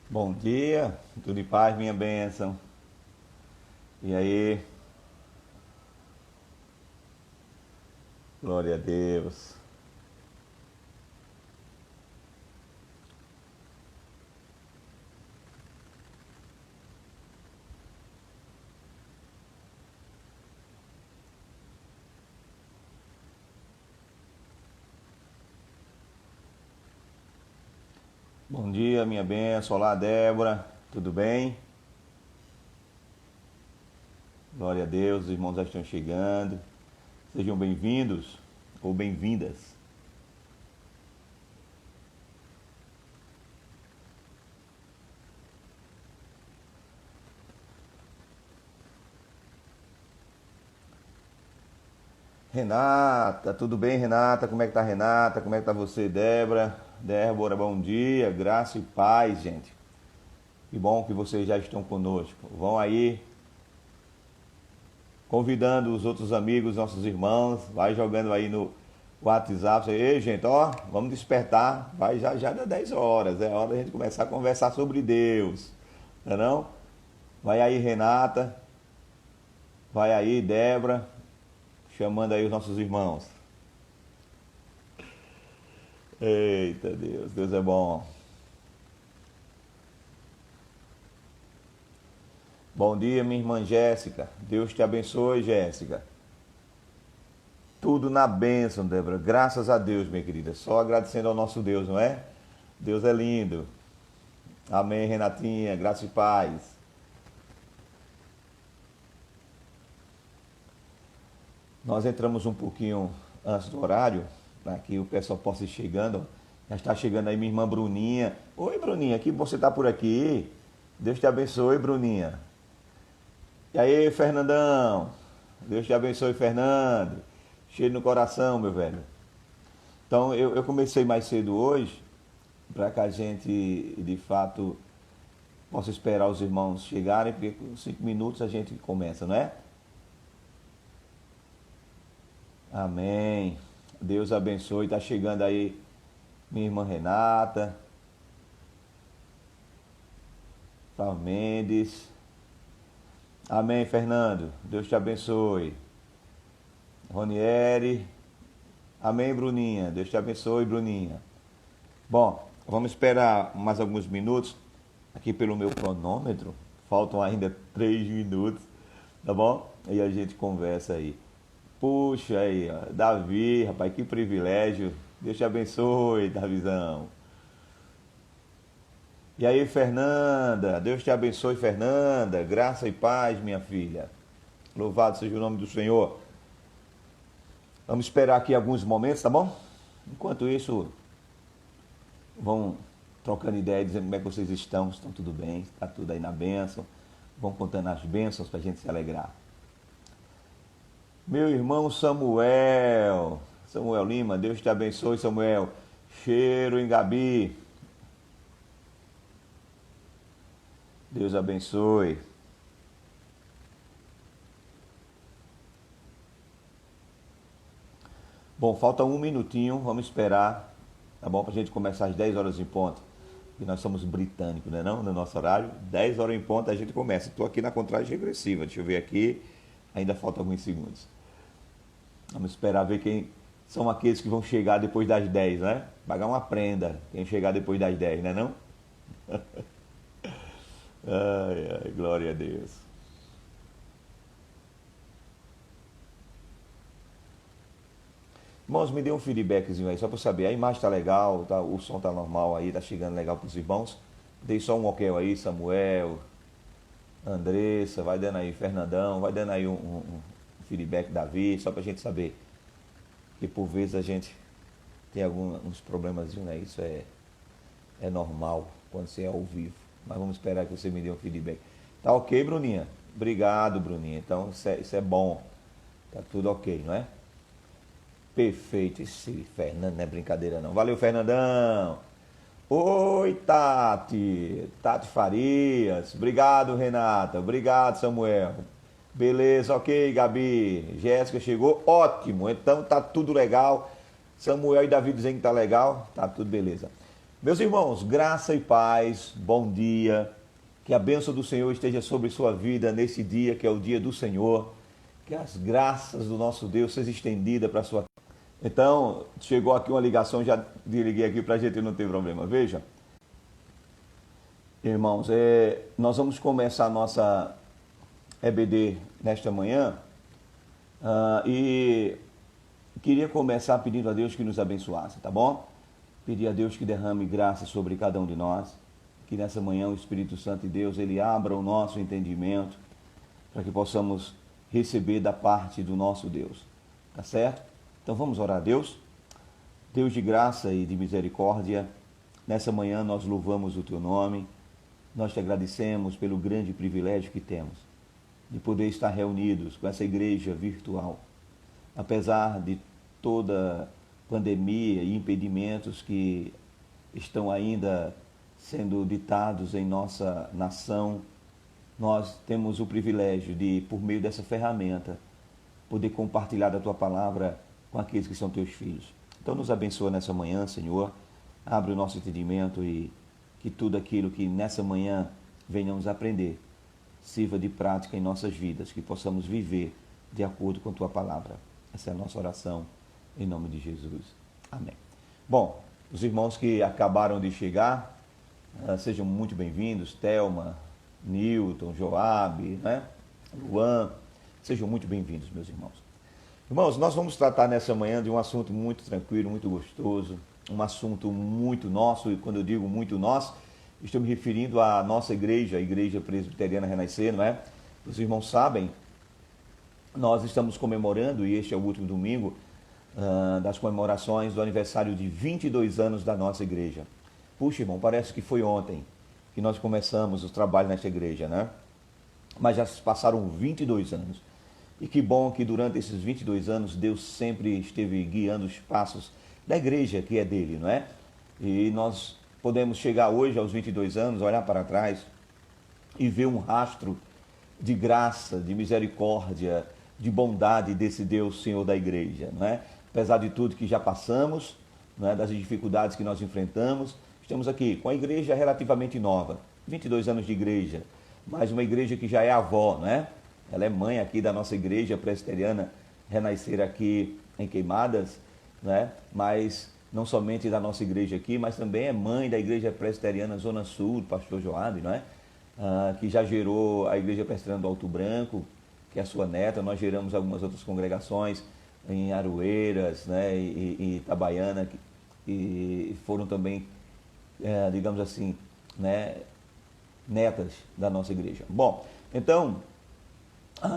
Bom dia, tudo em paz, minha bênção. E aí, glória a Deus. Bom dia, minha bênção. Olá, Débora, tudo bem? Glória a Deus, os irmãos já estão chegando. Sejam bem-vindos ou bem-vindas. Renata, tudo bem, Renata? Como é que tá, Renata? Como é que tá você, Débora? Débora, bom dia, graça e paz, gente. Que bom que vocês já estão conosco. Vão aí convidando os outros amigos, nossos irmãos, vai jogando aí no WhatsApp. Ei, gente, ó, vamos despertar. Vai já dá 10 horas, é hora da gente começar a conversar sobre Deus. Não é não? Vai aí, Renata, vai aí, Débora, chamando aí os nossos irmãos. Eita Deus, Deus é bom. Bom dia, minha irmã Jéssica. Deus te abençoe, Jéssica. Tudo na bênção, Débora. Graças a Deus, minha querida. Só agradecendo ao nosso Deus, não é? Deus é lindo. Amém, Renatinha. Graça e paz. Nós entramos um pouquinho antes do horário, para que o pessoal possa ir chegando. Já está chegando aí minha irmã Bruninha. Oi, Bruninha, que bom você está por aqui. Deus te abençoe, Bruninha. E aí, Fernandão? Deus te abençoe, Fernando. Cheio no coração, meu velho. Então, eu comecei mais cedo hoje, para que a gente, de fato, possa esperar os irmãos chegarem, porque com 5 minutos a gente começa, não é? Amém. Deus abençoe. Está chegando aí minha irmã Renata, Flávio Mendes. Amém, Fernando. Deus te abençoe. Ronieri. Amém, Bruninha. Deus te abençoe, Bruninha. Bom, vamos esperar mais alguns minutos aqui pelo meu cronômetro. Faltam ainda 3 minutos, tá bom? E a gente conversa aí. Puxa aí, ó. Davi, rapaz, que privilégio. Deus te abençoe, Davizão. E aí, Fernanda, Deus te abençoe, Fernanda. Graça e paz, minha filha. Louvado seja o nome do Senhor. Vamos esperar aqui alguns momentos, tá bom? Enquanto isso, vão trocando ideia, dizendo como é que vocês estão, se estão tudo bem, está tudo aí na bênção. Vão contando as bênçãos para a gente se alegrar. Meu irmão Samuel, Samuel Lima, Deus te abençoe, Samuel. Cheiro em Gabi. Deus abençoe. Bom, falta 1 minutinho, vamos esperar, tá bom? Pra gente começar às 10 horas em ponto. E nós somos britânicos, né não? No nosso horário, 10 horas em ponto a gente começa. Estou aqui na contagem regressiva, deixa eu ver aqui, ainda falta alguns segundos. Vamos esperar ver quem são aqueles que vão chegar depois das 10, né? Pagar uma prenda, quem chegar depois das 10, né não? Ai, ai, glória a Deus. Irmãos, me dê um feedbackzinho aí, só para eu saber. A imagem tá legal, tá, o som tá normal aí, tá chegando legal pros irmãos. Dei só um ok aí, Samuel. Andressa, vai dando aí, Fernandão, vai dando aí um feedback, Davi, só pra gente saber. Que por vezes a gente tem alguns problemas, né? Isso é normal quando você é ao vivo. Mas vamos esperar que você me dê um feedback. Tá ok, Bruninha? Obrigado, Bruninha. Então isso é bom. Tá tudo ok, não é? Perfeito. Esse Fernando não é brincadeira não. Valeu, Fernandão. Oi, Tati. Tati Farias. Obrigado, Renata. Obrigado, Samuel. Beleza, ok, Gabi. Jéssica chegou. Ótimo. Então tá tudo legal. Samuel e Davi dizendo que tá legal. Tá tudo beleza. Meus irmãos, graça e paz. Bom dia. Que a bênção do Senhor esteja sobre sua vida nesse dia que é o dia do Senhor. Que as graças do nosso Deus sejam estendidas para a sua. Então, chegou aqui uma ligação, já desliguei aqui para a gente não ter problema. Veja, irmãos, nós vamos começar a nossa EBD nesta manhã e queria começar pedindo a Deus que nos abençoasse, tá bom? Pedir a Deus que derrame graça sobre cada um de nós, que nessa manhã o Espírito Santo de Deus, ele abra o nosso entendimento para que possamos receber da parte do nosso Deus, tá certo? Então vamos orar a Deus. Deus de graça e de misericórdia, nessa manhã nós louvamos o Teu nome, nós te agradecemos pelo grande privilégio que temos de poder estar reunidos com essa igreja virtual. Apesar de toda pandemia e impedimentos que estão ainda sendo ditados em nossa nação, nós temos o privilégio de, por meio dessa ferramenta, poder compartilhar a Tua palavra com aqueles que são Teus filhos. Então nos abençoa nessa manhã, Senhor, abre o nosso entendimento e que tudo aquilo que nessa manhã venhamos aprender sirva de prática em nossas vidas, que possamos viver de acordo com a Tua palavra. Essa é a nossa oração, em nome de Jesus. Amém. Bom, os irmãos que acabaram de chegar, sejam muito bem-vindos, Thelma, Newton, Joabe, né? Luan, sejam muito bem-vindos, meus irmãos. Irmãos, nós vamos tratar nessa manhã de um assunto muito tranquilo, muito gostoso, um assunto muito nosso, e quando eu digo muito nosso, estou me referindo à nossa igreja, a Igreja Presbiteriana Renascer, não é? Os irmãos sabem, nós estamos comemorando, e este é o último domingo, das comemorações do aniversário de 22 anos da nossa igreja. Puxa, irmão, parece que foi ontem que nós começamos o trabalho nesta igreja, né? Mas já se passaram 22 anos. E que bom que durante esses 22 anos Deus sempre esteve guiando os passos da igreja que é dele, não é? E nós podemos chegar hoje aos 22 anos, olhar para trás e ver um rastro de graça, de misericórdia, de bondade desse Deus Senhor da igreja, não é? Apesar de tudo que já passamos, não é? Das dificuldades que nós enfrentamos, estamos aqui com a igreja relativamente nova, 22 anos de igreja, mas uma igreja que já é avó, não é? Ela é mãe aqui da nossa igreja presbiteriana Renascer aqui em Queimadas, né? Mas não somente da nossa igreja aqui, mas também é mãe da igreja presbiteriana Zona Sul, do pastor Joabe, não é? Que já gerou a igreja presbiteriana do Alto Branco, que é a sua neta. Nós geramos algumas outras congregações em Aroeiras, né? e Itabaiana, que foram também, digamos assim, né? Netas da nossa igreja. Bom, então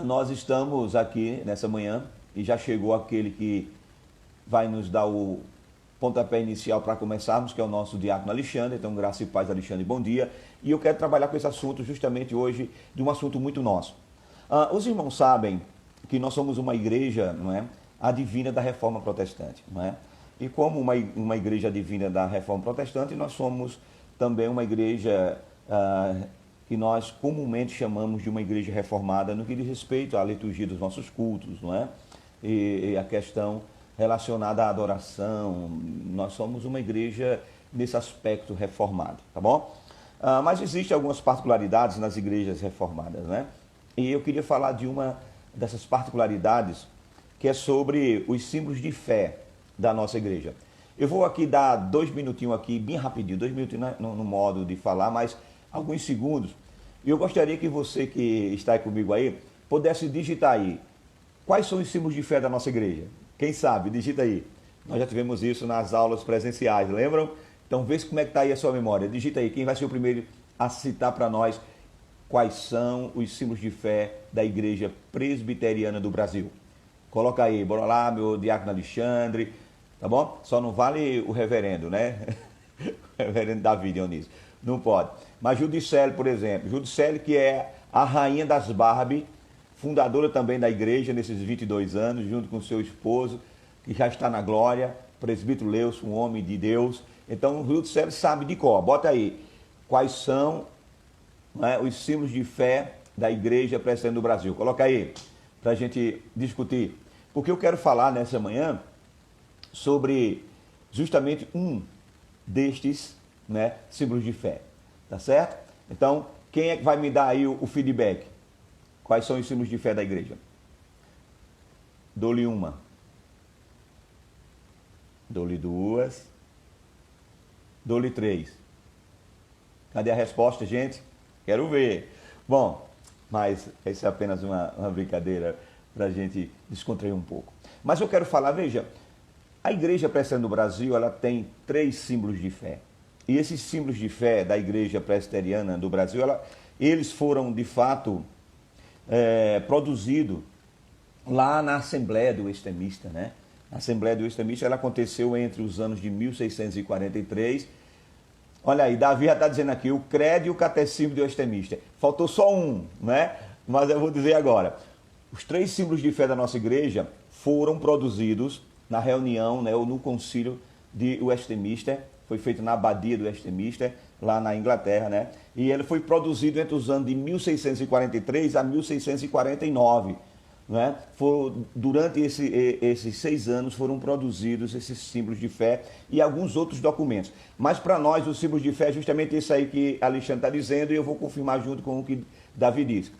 nós estamos aqui nessa manhã e já chegou aquele que vai nos dar o pontapé inicial para começarmos, que é o nosso diácono Alexandre. Então, graça e paz, Alexandre, bom dia. E eu quero trabalhar com esse assunto justamente hoje, de um assunto muito nosso. Os irmãos sabem que nós somos uma igreja, não é, advinda da Reforma Protestante, não é? E como uma igreja advinda da Reforma Protestante, nós somos também uma igreja que nós comumente chamamos de uma igreja reformada no que diz respeito à liturgia dos nossos cultos, não é? E a questão relacionada à adoração. Nós somos uma igreja nesse aspecto reformado, tá bom? Mas existem algumas particularidades nas igrejas reformadas, né? E eu queria falar de uma dessas particularidades, que é sobre os símbolos de fé da nossa igreja. Eu vou aqui dar 2 minutinhos aqui, bem rapidinho, 2 minutinhos no modo de falar, mas alguns segundos. E eu gostaria que você que está aí comigo aí, pudesse digitar aí, quais são os símbolos de fé da nossa igreja? Quem sabe? Digita aí. Nós já tivemos isso nas aulas presenciais, lembram? Então vê como é que está aí a sua memória. Digita aí, quem vai ser o primeiro a citar para nós quais são os símbolos de fé da Igreja Presbiteriana do Brasil. Coloca aí, bora lá, meu diácono Alexandre, tá bom? Só não vale o reverendo, né? O reverendo Davi Dionísio. Não pode. Mas Judicele, por exemplo. Judicele, que é a rainha das Barbie, fundadora também da igreja nesses 22 anos, junto com seu esposo, que já está na glória, presbítero Leuson, um homem de Deus. Então, Judicele sabe de cor. Bota aí. Quais são, né, os símbolos de fé da Igreja Presbiteriana do Brasil? Coloca aí, para a gente discutir. Porque eu quero falar nessa manhã sobre justamente um destes, né, símbolos de fé. Tá certo? Então, quem é que vai me dar aí o feedback? Quais são os símbolos de fé da igreja? Dou-lhe uma. Dou-lhe duas. Dou-lhe três. Cadê a resposta, gente? Quero ver. Bom, mas isso é apenas uma brincadeira para a gente descontrair um pouco. Mas eu quero falar, veja, a Igreja Presbiteriana do Brasil, ela tem 3 símbolos de fé. E esses símbolos de fé da Igreja Presbiteriana do Brasil, eles foram, de fato, produzidos lá na Assembleia do Extremista, né? A Assembleia do Extremista, ela aconteceu entre os anos de 1643. Olha aí, Davi já está dizendo aqui, o credo e o catecismo do extremista. Faltou só um, né? Mas eu vou dizer agora. Os 3 símbolos de fé da nossa igreja foram produzidos na reunião, né, ou no concílio de Westminster. Foi feito na abadia do Westminster, lá na Inglaterra, né? E ele foi produzido entre os anos de 1643 a 1649. Né? Durante esses 6 anos foram produzidos esses símbolos de fé e alguns outros documentos. Mas para nós, os símbolos de fé é justamente isso aí que Alexandre está dizendo e eu vou confirmar junto com o que Davi diz.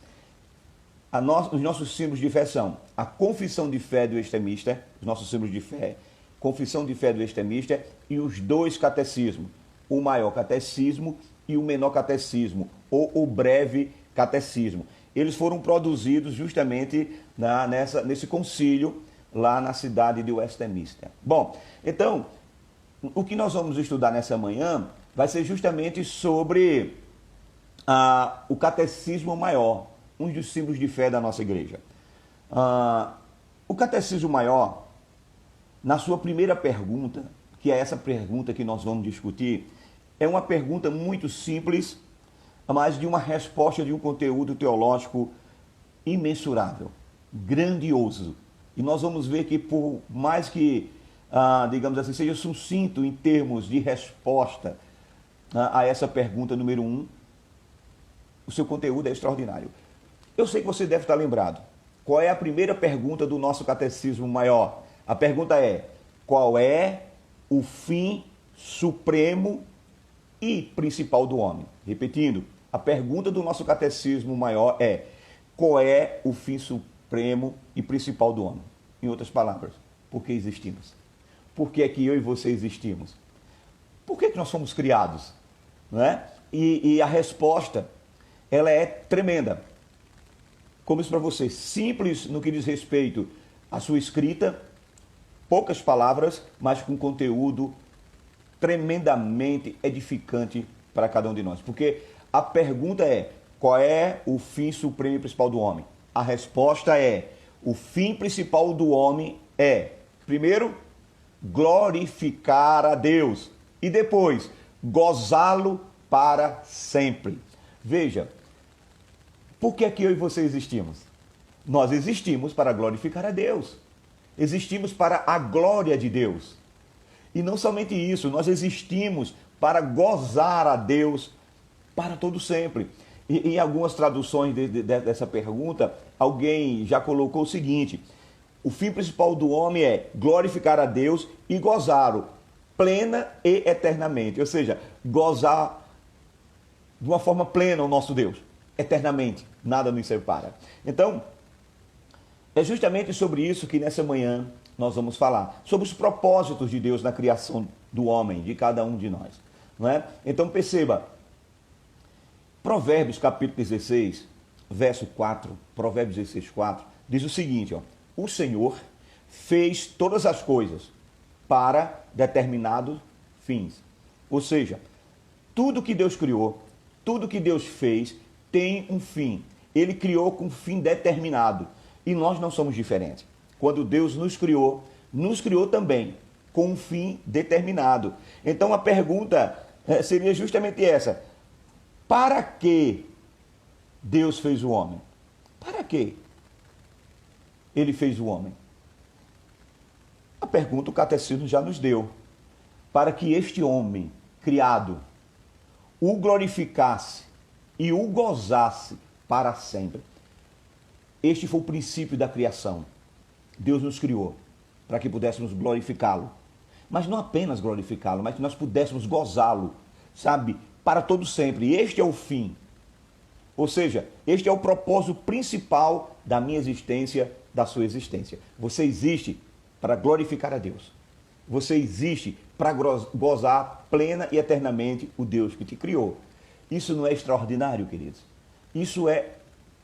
Os nossos símbolos de fé são a confissão de fé do extremista, os nossos símbolos de fé, confissão de fé do extremista e os 2 catecismos, o maior catecismo e o menor catecismo, ou o breve catecismo. Eles foram produzidos justamente nesse concílio lá na cidade de Westminster. Bom, então, o que nós vamos estudar nessa manhã vai ser justamente sobre o catecismo maior, um dos símbolos de fé da nossa igreja. O catecismo maior, na sua primeira pergunta, que é essa pergunta que nós vamos discutir, é uma pergunta muito simples, mas de uma resposta de um conteúdo teológico imensurável, grandioso. E nós vamos ver que por mais que, digamos assim, seja sucinto em termos de resposta a essa pergunta número 1, o seu conteúdo é extraordinário. Eu sei que você deve estar lembrado. Qual é a primeira pergunta do nosso catecismo maior? A pergunta é: qual é o fim supremo e principal do homem? Repetindo, a pergunta do nosso catecismo maior é: qual é o fim supremo e principal do homem? Em outras palavras, por que existimos? Por que é que eu e você existimos? Por que nós fomos criados? Não é? E a resposta, ela é tremenda. Como isso para você, simples no que diz respeito à sua escrita, poucas palavras, mas com conteúdo tremendamente edificante para cada um de nós. Porque a pergunta é: qual é o fim supremo e principal do homem? A resposta é: o fim principal do homem é, primeiro, glorificar a Deus e depois, gozá-lo para sempre. Veja, por que é que eu e você existimos? Nós existimos para glorificar a Deus. Existimos para a glória de Deus. E não somente isso, nós existimos para gozar a Deus para todo sempre. E em algumas traduções dessa pergunta, alguém já colocou o seguinte: o fim principal do homem é glorificar a Deus e gozá-lo plena e eternamente. Ou seja, gozar de uma forma plena o nosso Deus, eternamente, nada nos separa. Então, é justamente sobre isso que nessa manhã nós vamos falar, sobre os propósitos de Deus na criação do homem, de cada um de nós. Não é? Então perceba, Provérbios capítulo 16, verso 4, Provérbios 16, 4, diz o seguinte: o Senhor fez todas as coisas para determinados fins. Ou seja, tudo que Deus criou, tudo que Deus fez, tem um fim. Ele criou com um fim determinado. E nós não somos diferentes. Quando Deus nos criou também com um fim determinado. Então a pergunta seria justamente essa: para que Deus fez o homem? Para que ele fez o homem? A pergunta o catecismo já nos deu. Para que este homem criado o glorificasse e o gozasse para sempre. Este foi o princípio da criação. Deus nos criou para que pudéssemos glorificá-lo. Mas não apenas glorificá-lo, mas que nós pudéssemos gozá-lo, sabe, para todo sempre. E este é o fim. Ou seja, este é o propósito principal da minha existência, da sua existência. Você existe para glorificar a Deus. Você existe para gozar plena e eternamente o Deus que te criou. Isso não é extraordinário, queridos? Isso é,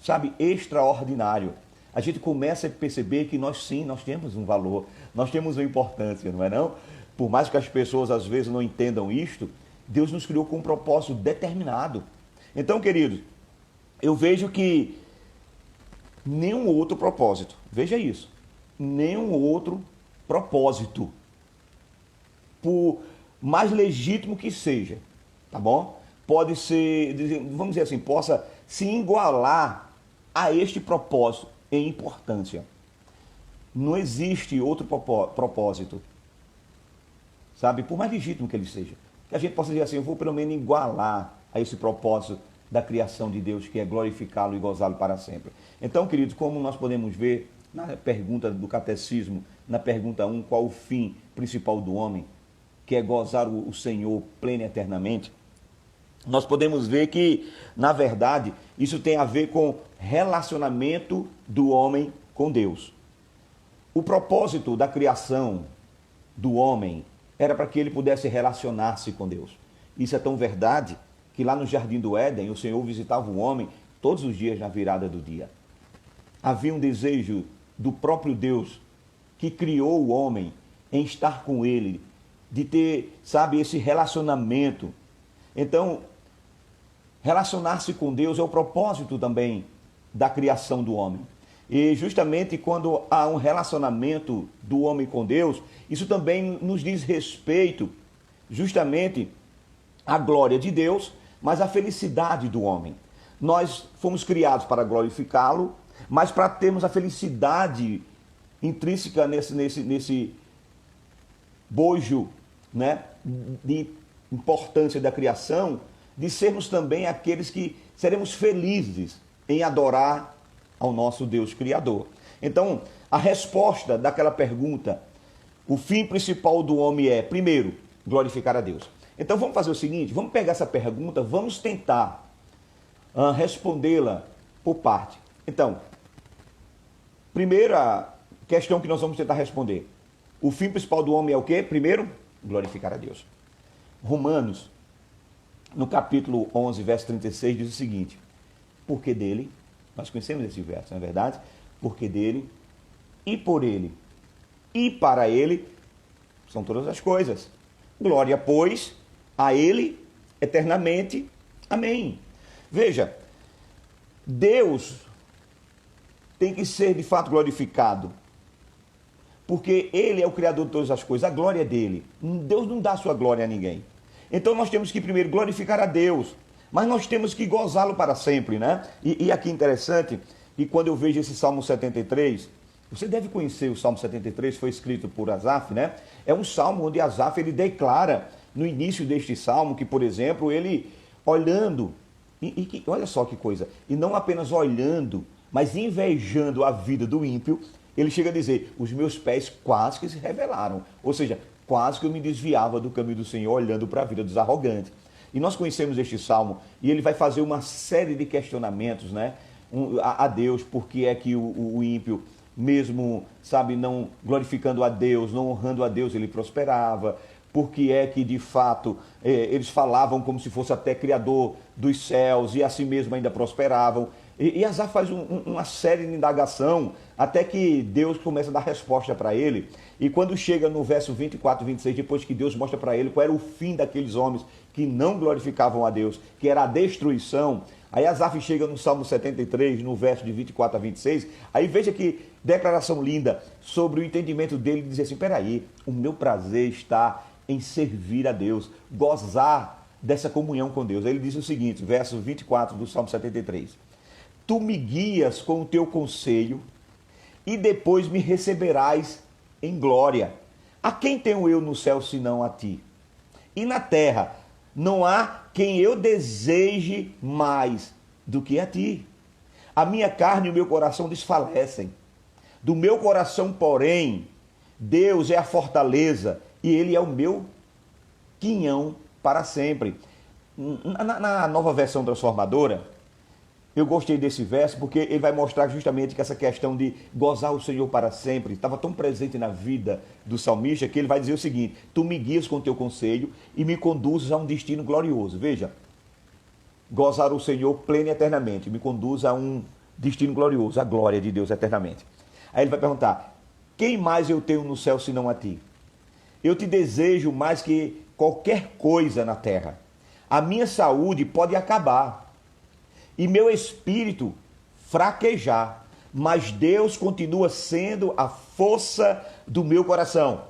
sabe, extraordinário. A gente começa a perceber que nós temos um valor, nós temos uma importância, não é não? Por mais que as pessoas às vezes não entendam isto, Deus nos criou com um propósito determinado. Então, queridos, eu vejo que nenhum outro propósito, veja isso, nenhum outro propósito, por mais legítimo que seja, tá bom? Pode ser, vamos dizer assim, possa se igualar a este propósito em importância. Não existe outro propósito, sabe? Por mais legítimo que ele seja. Que a gente possa dizer assim, eu vou pelo menos igualar a esse propósito da criação de Deus, que é glorificá-lo e gozá-lo para sempre. Então, queridos, como nós podemos ver na pergunta do catecismo, na pergunta 1, qual o fim principal do homem, que é gozar o Senhor pleno e eternamente, nós podemos ver que, na verdade, isso tem a ver com relacionamento do homem com Deus. O propósito da criação do homem era para que ele pudesse relacionar-se com Deus. Isso é tão verdade que lá no Jardim do Éden, o Senhor visitava o homem todos os dias na virada do dia. Havia um desejo do próprio Deus que criou o homem em estar com ele, de ter, sabe, esse relacionamento. Então, relacionar-se com Deus é o propósito também da criação do homem. E justamente quando há um relacionamento do homem com Deus, isso também nos diz respeito justamente à glória de Deus, mas à felicidade do homem. Nós fomos criados para glorificá-lo, mas para termos a felicidade intrínseca nesse bojo, né, de importância da criação, de sermos também aqueles que seremos felizes em adorar ao nosso Deus Criador. Então, a resposta daquela pergunta, o fim principal do homem é, primeiro, glorificar a Deus. Então, vamos fazer o seguinte, vamos pegar essa pergunta, vamos tentar respondê-la por parte. Então, primeira questão que nós vamos tentar responder. O fim principal do homem é o quê? Primeiro, glorificar a Deus. Romanos, no capítulo 11, verso 36, diz o seguinte: porque dele, nós conhecemos esse verso, não é verdade? Porque dele, e por ele, e para ele, são todas as coisas. Glória, pois, a ele eternamente. Amém. Veja, Deus tem que ser de fato glorificado, porque ele é o Criador de todas as coisas, a glória é dele. Deus não dá sua glória a ninguém. Então nós temos que primeiro glorificar a Deus, mas nós temos que gozá-lo para sempre, né? E aqui interessante, e quando eu vejo esse Salmo 73, você deve conhecer o Salmo 73, foi escrito por Asaf, né? É um salmo onde Asaf, ele declara, no início deste salmo, que, por exemplo, ele olhando, olha só que coisa, e não apenas olhando, mas invejando a vida do ímpio, ele chega a dizer, os meus pés quase que se revelaram, ou seja, quase que eu me desviava do caminho do Senhor, olhando para a vida dos arrogantes. E nós conhecemos este salmo, e ele vai fazer uma série de questionamentos, né, a Deus, porque é que o ímpio, mesmo, sabe, não glorificando a Deus, não honrando a Deus, ele prosperava, porque é que, de fato, eles falavam como se fosse até Criador dos céus, e assim mesmo ainda prosperavam. E Asaf faz uma série de indagação, até que Deus começa a dar resposta para ele. E quando chega no verso 24 e 26, depois que Deus mostra para ele qual era o fim daqueles homens que não glorificavam a Deus, que era a destruição, Aí Asaf chega no Salmo 73, no verso de 24 a 26, aí veja que declaração linda sobre o entendimento dele, dizer assim, peraí, o meu prazer está em servir a Deus, gozar dessa comunhão com Deus. Aí ele diz o seguinte, verso 24 do Salmo 73, tu me guias com o teu conselho e depois me receberás em glória. A quem tenho eu no céu senão a ti? E na terra não há quem eu deseje mais do que a ti. A minha carne e o meu coração desfalecem. Do meu coração, porém, Deus é a fortaleza e Ele é o meu quinhão para sempre. Na nova versão transformadora, eu gostei desse verso porque ele vai mostrar justamente que essa questão de gozar o Senhor para sempre estava tão presente na vida do salmista que ele vai dizer o seguinte, tu me guias com o teu conselho e me conduzes a um destino glorioso. Veja, gozar o Senhor pleno e eternamente, me conduz a um destino glorioso, a glória de Deus eternamente. Aí ele vai perguntar, quem mais eu tenho no céu senão a ti? Eu te desejo mais que qualquer coisa na terra. A minha saúde pode acabar e meu espírito fraquejar, mas Deus continua sendo a força do meu coração.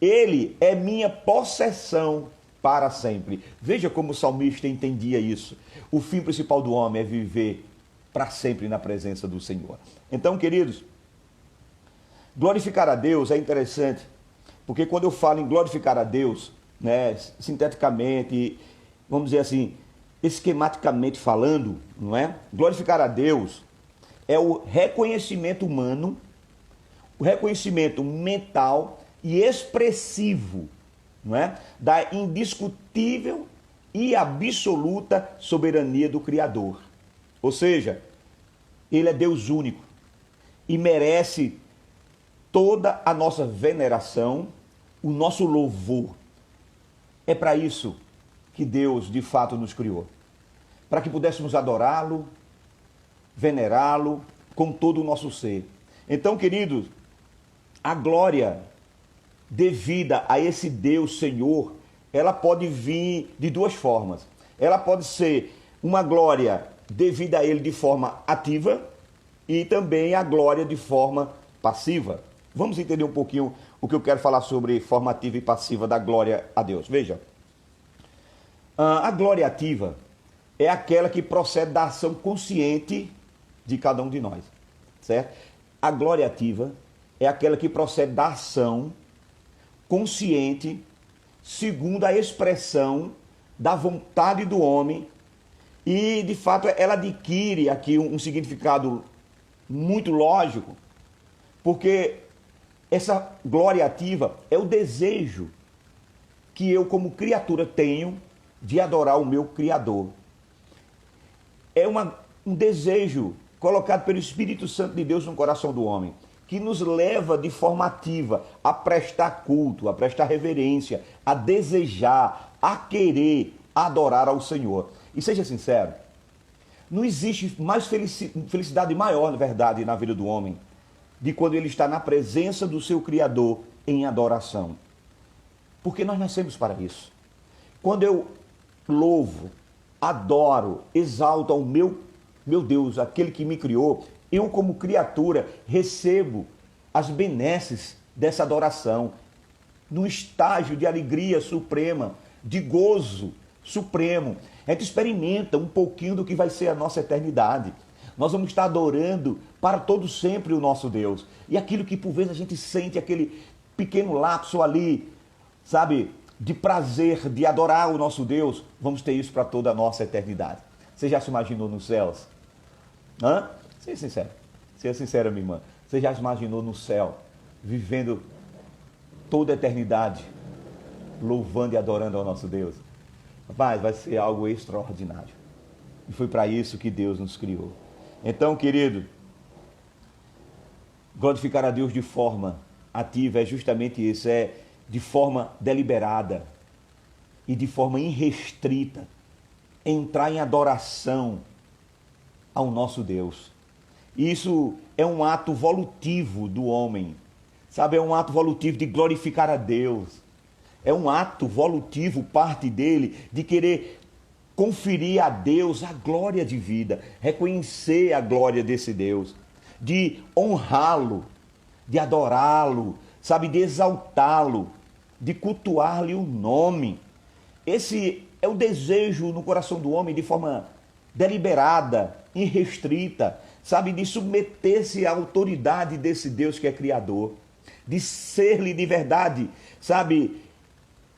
Ele é minha possessão para sempre. Veja como o salmista entendia isso. O fim principal do homem é viver para sempre na presença do Senhor. Então, queridos, glorificar a Deus é interessante, porque quando eu falo em glorificar a Deus, né, sinteticamente, vamos dizer assim, esquematicamente falando, não é? Glorificar a Deus é o reconhecimento humano, o reconhecimento mental e expressivo, não é? Da indiscutível e absoluta soberania do Criador. Ou seja, Ele é Deus único e merece toda a nossa veneração, o nosso louvor. É para isso que Deus de fato nos criou, para que pudéssemos adorá-lo, venerá-lo com todo o nosso ser. Então, queridos, a glória devida a esse Deus Senhor, ela pode vir de duas formas. Ela pode ser uma glória devida a Ele de forma ativa e também a glória de forma passiva. Vamos entender um pouquinho o que eu quero falar sobre forma ativa e passiva da glória a Deus. Veja, a glória ativa é aquela que procede da ação consciente de cada um de nós, certo? A glória ativa é aquela que procede da ação consciente, segundo a expressão da vontade do homem, e de fato ela adquire aqui um significado muito lógico, porque essa glória ativa é o desejo que eu como criatura tenho de adorar o meu Criador. É um desejo colocado pelo Espírito Santo de Deus no coração do homem, que nos leva de forma ativa a prestar culto, a prestar reverência, a desejar, a querer adorar ao Senhor. E seja sincero, não existe mais felicidade maior, na verdade, na vida do homem, de quando ele está na presença do seu Criador em adoração. Porque nós nascemos para isso. Quando eu louvo, adoro, exalto ao meu Deus, aquele que me criou, eu como criatura recebo as benesses dessa adoração, num estágio de alegria suprema, de gozo supremo. A gente experimenta um pouquinho do que vai ser a nossa eternidade. Nós vamos estar adorando para todo sempre o nosso Deus. E aquilo que por vezes a gente sente, aquele pequeno lapso ali, sabe, de prazer, de adorar o nosso Deus, vamos ter isso para toda a nossa eternidade. Você já se imaginou nos céus? Hã? Seja sincero. Seja sincera, minha irmã. Você já se imaginou no céu, vivendo toda a eternidade, louvando e adorando ao nosso Deus? Rapaz, vai ser algo extraordinário. E foi para isso que Deus nos criou. Então, querido, glorificar a Deus de forma ativa é justamente isso, é de forma deliberada e de forma irrestrita, entrar em adoração ao nosso Deus. Isso é um ato volutivo do homem, sabe? É um ato volutivo de glorificar a Deus. É um ato volutivo, parte dele, de querer conferir a Deus a glória de vida, reconhecer a glória desse Deus, de honrá-lo, de adorá-lo, sabe, de exaltá-lo, de cultuar-lhe o nome. Esse é o desejo no coração do homem de forma deliberada, irrestrita, sabe, de submeter-se à autoridade desse Deus que é criador, de ser-lhe de verdade, sabe,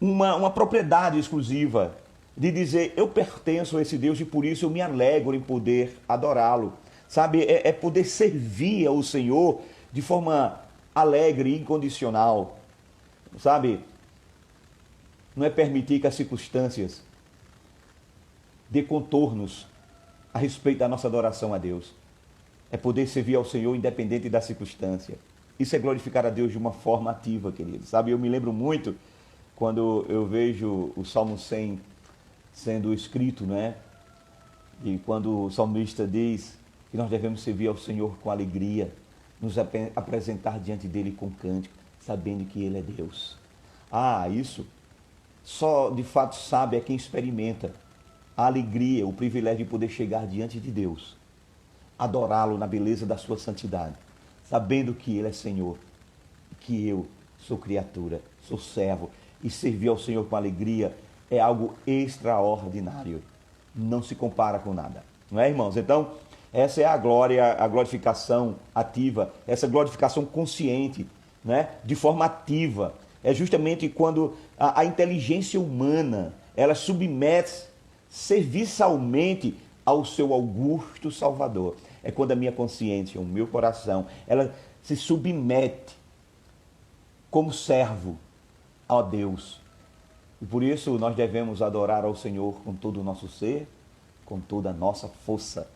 uma propriedade exclusiva, de dizer, eu pertenço a esse Deus e por isso eu me alegro em poder adorá-lo. Sabe, é poder servir ao Senhor de forma alegre e incondicional. Sabe, não é permitir que as circunstâncias dê contornos a respeito da nossa adoração a Deus. É poder servir ao Senhor independente da circunstância. Isso é glorificar a Deus de uma forma ativa, querido. Sabe, eu me lembro muito quando eu vejo o Salmo 100 sendo escrito, né? E quando o salmista diz que nós devemos servir ao Senhor com alegria, nos apresentar diante dele com cântico, sabendo que ele é Deus. Ah, isso só de fato sabe é quem experimenta a alegria, o privilégio de poder chegar diante de Deus, adorá-lo na beleza da sua santidade, sabendo que ele é Senhor, que eu sou criatura, sou servo, e servir ao Senhor com alegria é algo extraordinário. Não se compara com nada. Não é, irmãos? Então, essa é a glória, a glorificação ativa, essa glorificação consciente, né? De forma ativa. É justamente quando a inteligência humana, ela submete serviçalmente ao seu augusto Salvador. É quando a minha consciência, o meu coração, ela se submete como servo a Deus. E por isso nós devemos adorar ao Senhor com todo o nosso ser, com toda a nossa força,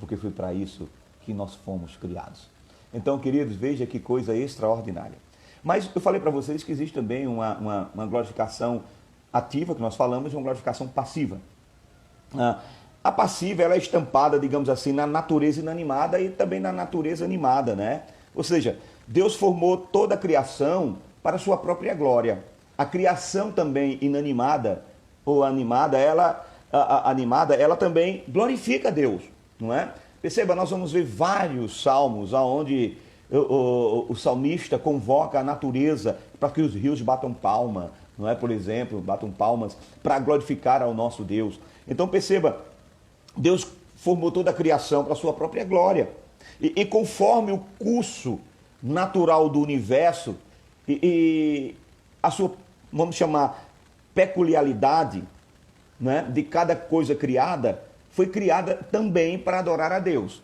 porque foi para isso que nós fomos criados. Então, queridos, veja que coisa extraordinária. Mas eu falei para vocês que existe também uma glorificação ativa, que nós falamos, e uma glorificação passiva. A passiva, ela é estampada, digamos assim, na natureza inanimada e também na natureza animada, né? Ou seja, Deus formou toda a criação para a sua própria glória. A criação também inanimada ou animada, ela também glorifica a Deus, não é? Perceba, nós vamos ver vários salmos onde o salmista convoca a natureza para que os rios batam palma, não é? Por exemplo, batam palmas para glorificar ao nosso Deus. Então perceba, Deus formou toda a criação para a sua própria glória. E conforme o curso natural do universo e a sua, vamos chamar, peculiaridade, né, de cada coisa criada, foi criada também para adorar a Deus.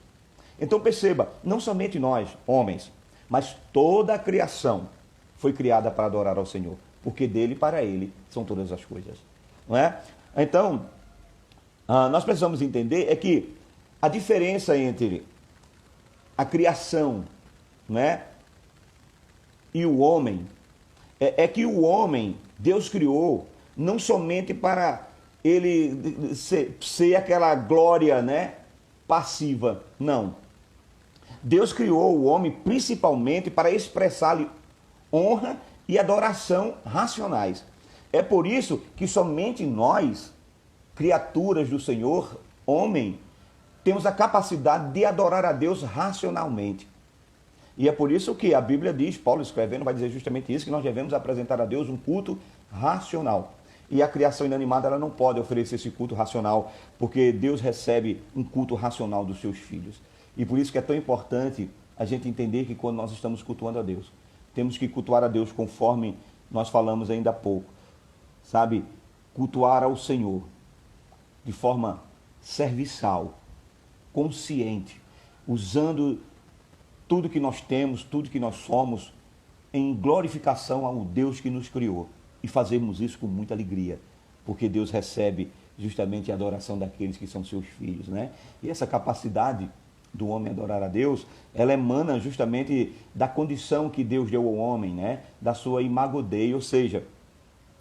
Então perceba, não somente nós, homens, mas toda a criação foi criada para adorar ao Senhor, porque dele e para ele são todas as coisas. Não é? Então, nós precisamos entender é que a diferença entre a criação, né, e o homem é que o homem, Deus criou não somente para ele ser aquela glória, né, passiva, não. Deus criou o homem principalmente para expressar-lhe honra e adoração racionais. É por isso que somente nós, criaturas do Senhor, homem, temos a capacidade de adorar a Deus racionalmente. E é por isso que a Bíblia diz, Paulo escrevendo, vai dizer justamente isso, que nós devemos apresentar a Deus um culto racional. E a criação inanimada, ela não pode oferecer esse culto racional, porque Deus recebe um culto racional dos seus filhos. E por isso que é tão importante a gente entender que quando nós estamos cultuando a Deus, temos que cultuar a Deus conforme nós falamos ainda há pouco. Sabe? Cultuar ao Senhor de forma serviçal, consciente, usando tudo que nós temos, tudo que nós somos, em glorificação ao Deus que nos criou. E fazemos isso com muita alegria, porque Deus recebe justamente a adoração daqueles que são seus filhos, né? E essa capacidade do homem adorar a Deus, ela emana justamente da condição que Deus deu ao homem, né? Da sua imago Dei, ou seja,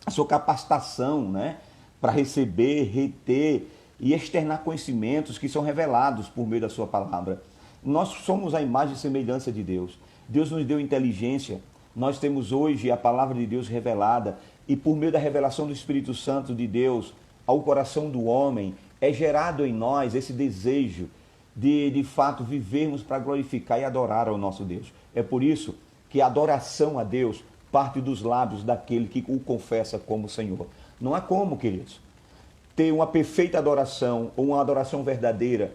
a sua capacitação, né? Para receber, reter e externar conhecimentos que são revelados por meio da sua palavra. Nós somos a imagem e semelhança de Deus. Deus nos deu inteligência. Nós temos hoje a palavra de Deus revelada e por meio da revelação do Espírito Santo de Deus ao coração do homem, é gerado em nós esse desejo de fato, vivermos para glorificar e adorar ao nosso Deus. É por isso que a adoração a Deus parte dos lábios daquele que o confessa como Senhor. Não há como, queridos, ter uma perfeita adoração ou uma adoração verdadeira,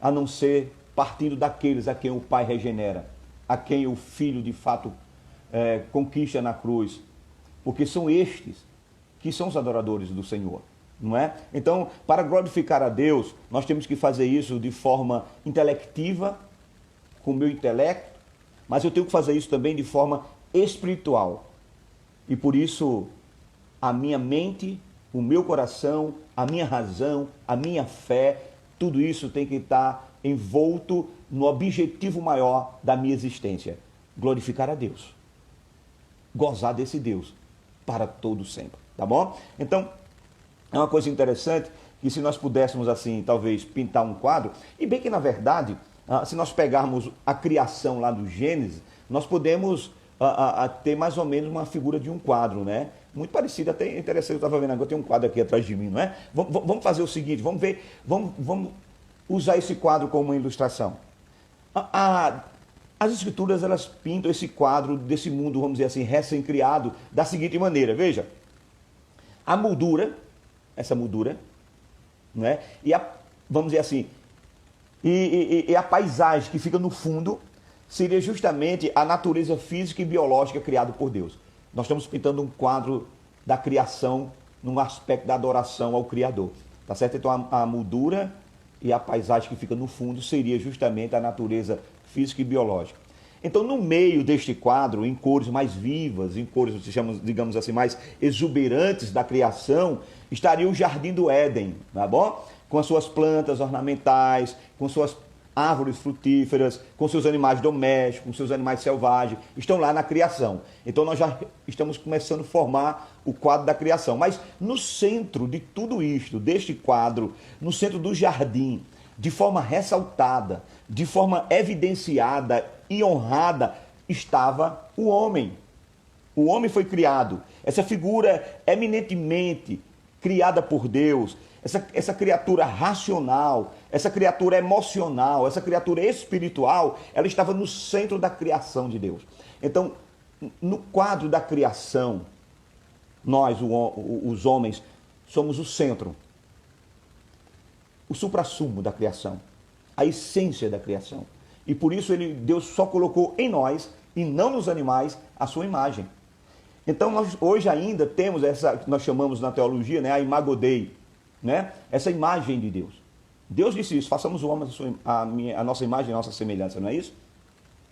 a não ser partindo daqueles a quem o Pai regenera, a quem o Filho de fato conquista na cruz, porque são estes que são os adoradores do Senhor, não é? Então, para glorificar a Deus, nós temos que fazer isso de forma intelectiva, com o meu intelecto, mas eu tenho que fazer isso também de forma espiritual. E por isso, a minha mente, o meu coração, a minha razão, a minha fé, tudo isso tem que estar envolto no objetivo maior da minha existência: glorificar a Deus, gozar desse Deus para todo sempre, tá bom? Então, é uma coisa interessante que se nós pudéssemos assim, talvez pintar um quadro, e bem que na verdade, se nós pegarmos a criação lá do Gênesis, nós podemos ter mais ou menos uma figura de um quadro, né? Muito parecido, até interessante, eu estava vendo agora, tem um quadro aqui atrás de mim, não é? Vamos fazer o seguinte, vamos ver, vamos usar esse quadro como uma ilustração. As escrituras, elas pintam esse quadro desse mundo, vamos dizer assim, recém-criado, da seguinte maneira: veja, a moldura, essa moldura, não é? Vamos dizer assim, e a paisagem que fica no fundo seria justamente a natureza física e biológica criada por Deus. Nós estamos pintando um quadro da criação num aspecto da adoração ao Criador, tá certo? Então a moldura e a paisagem que fica no fundo seria justamente a natureza física e biológica. Então, no meio deste quadro, em cores mais vivas, em cores, digamos assim, mais exuberantes da criação, estaria o Jardim do Éden, tá bom? Com as suas plantas ornamentais, com suas árvores frutíferas, com seus animais domésticos, com seus animais selvagens, estão lá na criação. Então, nós já estamos começando a formar o quadro da criação. Mas no centro de tudo isto, deste quadro, no centro do jardim, de forma ressaltada, de forma evidenciada e honrada, estava o homem. O homem foi criado. Essa figura eminentemente criada por Deus, essa criatura racional, essa criatura emocional, essa criatura espiritual, ela estava no centro da criação de Deus. Então, no quadro da criação, nós, os homens, somos o centro, o suprassumo da criação, a essência da criação. E por isso Deus só colocou em nós, e não nos animais, a sua imagem. Então nós hoje ainda temos essa, que nós chamamos na teologia, né, a imago Dei, né? Essa imagem de Deus. Deus disse isso: façamos o homem a nossa imagem, a nossa semelhança, não é isso?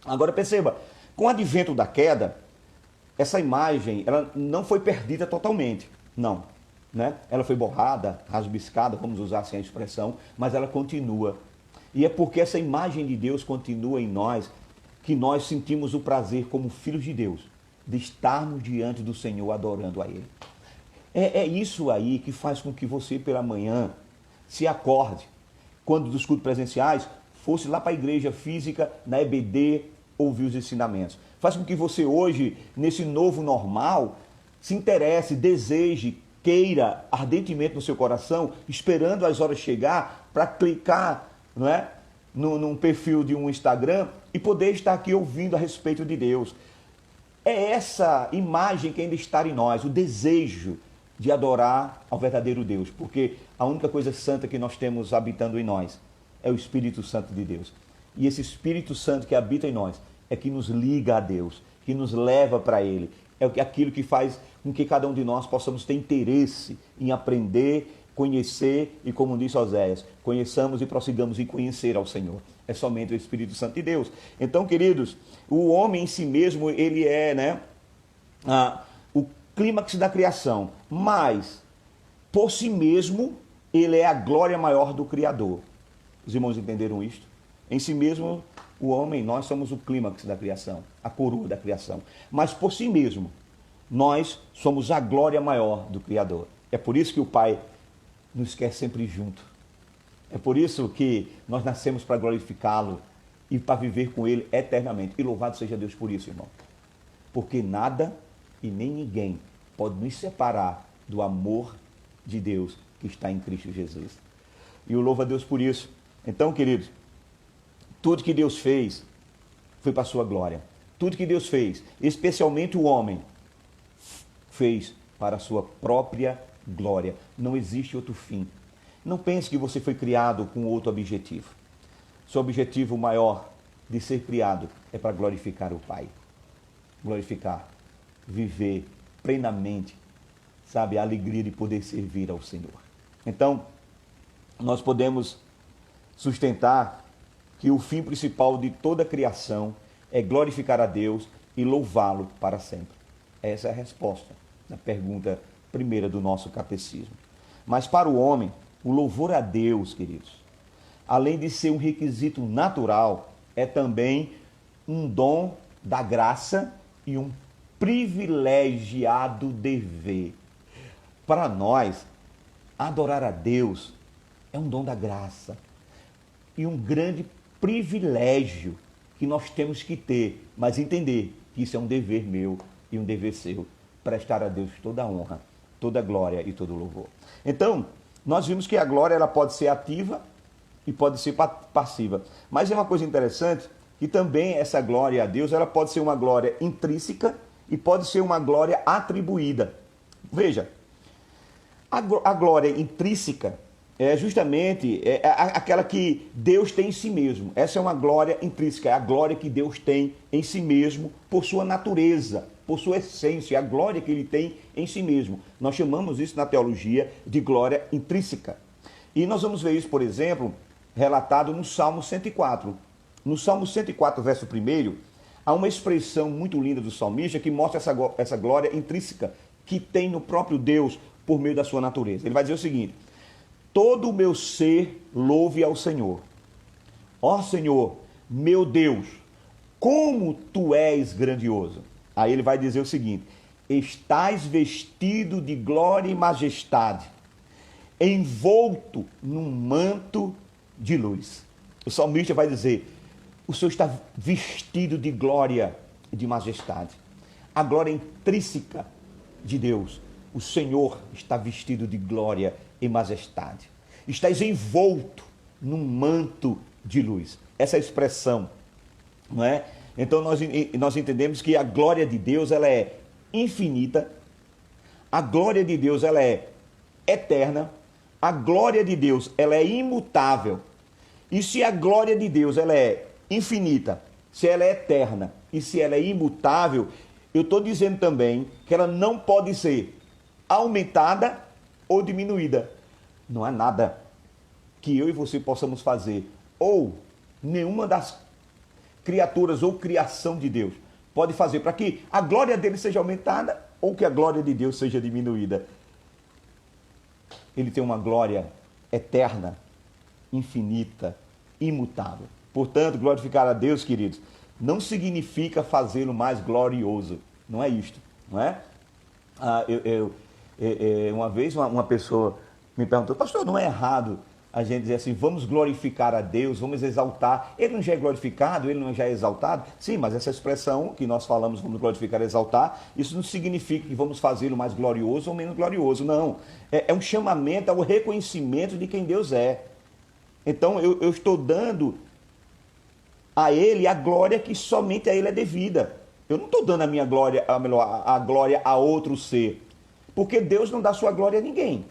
Agora perceba, com o advento da queda, essa imagem ela não foi perdida totalmente, não. Né? Ela foi borrada, rasbiscada, vamos usar assim a expressão, mas ela continua. E é porque essa imagem de Deus continua em nós que nós sentimos o prazer, como filhos de Deus, de estarmos diante do Senhor adorando a Ele. É isso aí que faz com que você pela manhã se acorde, quando dos cultos presenciais, fosse lá para a igreja física, na EBD, ouvir os ensinamentos. Faz com que você hoje, nesse novo normal, se interesse, deseje, queira ardentemente no seu coração, esperando as horas chegar para clicar, não é, num perfil de um Instagram e poder estar aqui ouvindo a respeito de Deus. É essa imagem que ainda está em nós, o desejo de adorar ao verdadeiro Deus, porque a única coisa santa que nós temos habitando em nós é o Espírito Santo de Deus. E esse Espírito Santo que habita em nós é que nos liga a Deus, que nos leva para Ele. É aquilo que faz com que cada um de nós possamos ter interesse em aprender, conhecer e, como disse Oséias, conheçamos e prossigamos em conhecer ao Senhor. É somente o Espírito Santo de Deus. Então, queridos, o homem em si mesmo, ele é, né, o clímax da criação, mas, por si mesmo, ele é a glória maior do Criador. Os irmãos entenderam isto? Em si mesmo, o homem, nós somos o clímax da criação, a coroa da criação. Mas, por si mesmo, nós somos a glória maior do Criador. É por isso que o Pai nos quer sempre junto. É por isso que nós nascemos para glorificá-lo e para viver com Ele eternamente. E louvado seja Deus por isso, irmão. Porque nada e nem ninguém pode nos separar do amor de Deus que está em Cristo Jesus. E eu louvo a Deus por isso. Então, queridos, tudo que Deus fez foi para a sua glória. Tudo que Deus fez, especialmente o homem, fez para a sua própria glória. Não existe outro fim. Não pense que você foi criado com outro objetivo. Seu objetivo maior de ser criado é para glorificar o Pai. Glorificar, viver plenamente, sabe, a alegria de poder servir ao Senhor. Então, nós podemos sustentar que o fim principal de toda a criação é glorificar a Deus e louvá-lo para sempre. Essa é a resposta da pergunta primeira do nosso catecismo. Mas para o homem, o louvor a Deus, queridos, além de ser um requisito natural, é também um dom da graça e um privilegiado dever. Para nós, adorar a Deus é um dom da graça e um grande privilégio que nós temos que ter, mas entender que isso é um dever meu e um dever seu, prestar a Deus toda a honra, toda a glória e todo o louvor. Então, nós vimos que a glória ela pode ser ativa e pode ser passiva. Mas é uma coisa interessante que também essa glória a Deus, ela pode ser uma glória intrínseca e pode ser uma glória atribuída. Veja, a glória intrínseca é justamente aquela que Deus tem em si mesmo. Essa é uma glória intrínseca, é a glória que Deus tem em si mesmo por sua natureza, por sua essência, a glória que ele tem em si mesmo. Nós chamamos isso na teologia de glória intrínseca. E nós vamos ver isso, por exemplo, relatado no Salmo 104. No Salmo 104, verso 1, há uma expressão muito linda do salmista que mostra essa glória intrínseca que tem no próprio Deus por meio da sua natureza. Ele vai dizer o seguinte: todo o meu ser louve ao Senhor. Ó Senhor, meu Deus, como tu és grandioso. Aí ele vai dizer o seguinte: estás vestido de glória e majestade, envolto num manto de luz. O salmista vai dizer: o Senhor está vestido de glória e de majestade. A glória intrínseca de Deus. O Senhor está vestido de glória e majestade. Estás envolto num manto de luz. Essa expressão, não é? Então nós entendemos que a glória de Deus ela é infinita, a glória de Deus ela é eterna, a glória de Deus ela é imutável. E se a glória de Deus ela é infinita, se ela é eterna e se ela é imutável, eu estou dizendo também que ela não pode ser aumentada ou diminuída. Não há nada que eu e você possamos fazer, ou nenhuma das criaturas ou criação de Deus pode fazer para que a glória dele seja aumentada ou que a glória de Deus seja diminuída. Ele tem uma glória eterna, infinita, imutável. Portanto, glorificar a Deus, queridos, não significa fazê-lo mais glorioso. Não é isto, não é? Uma vez uma pessoa me perguntou: pastor, não é errado a gente dizer assim, vamos glorificar a Deus, vamos exaltar. Ele não já é glorificado, ele não já é exaltado? Sim, mas essa expressão que nós falamos, vamos glorificar, exaltar, isso não significa que vamos fazê-lo mais glorioso ou menos glorioso, não. É um chamamento ao reconhecimento de quem Deus é. Então eu estou dando a Ele a glória que somente a Ele é devida. Eu não estou dando a minha glória, a glória a outro ser, porque Deus não dá sua glória a ninguém.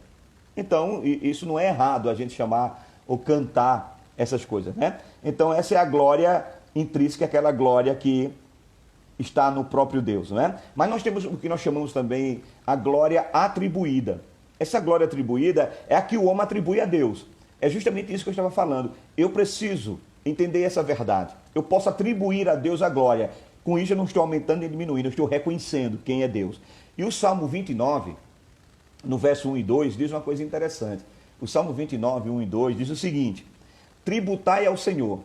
Então, isso não é errado a gente chamar ou cantar essas coisas, né? Então, essa é a glória intrínseca, aquela glória que está no próprio Deus, não é? Mas nós temos o que nós chamamos também a glória atribuída. Essa glória atribuída é a que o homem atribui a Deus. É justamente isso que eu estava falando. Eu preciso entender essa verdade. Eu posso atribuir a Deus a glória. Com isso eu não estou aumentando nem diminuindo, eu estou reconhecendo quem é Deus. E o Salmo 29... no verso 1 e 2, diz uma coisa interessante. O Salmo 29, 1 e 2, diz o seguinte: tributai ao Senhor,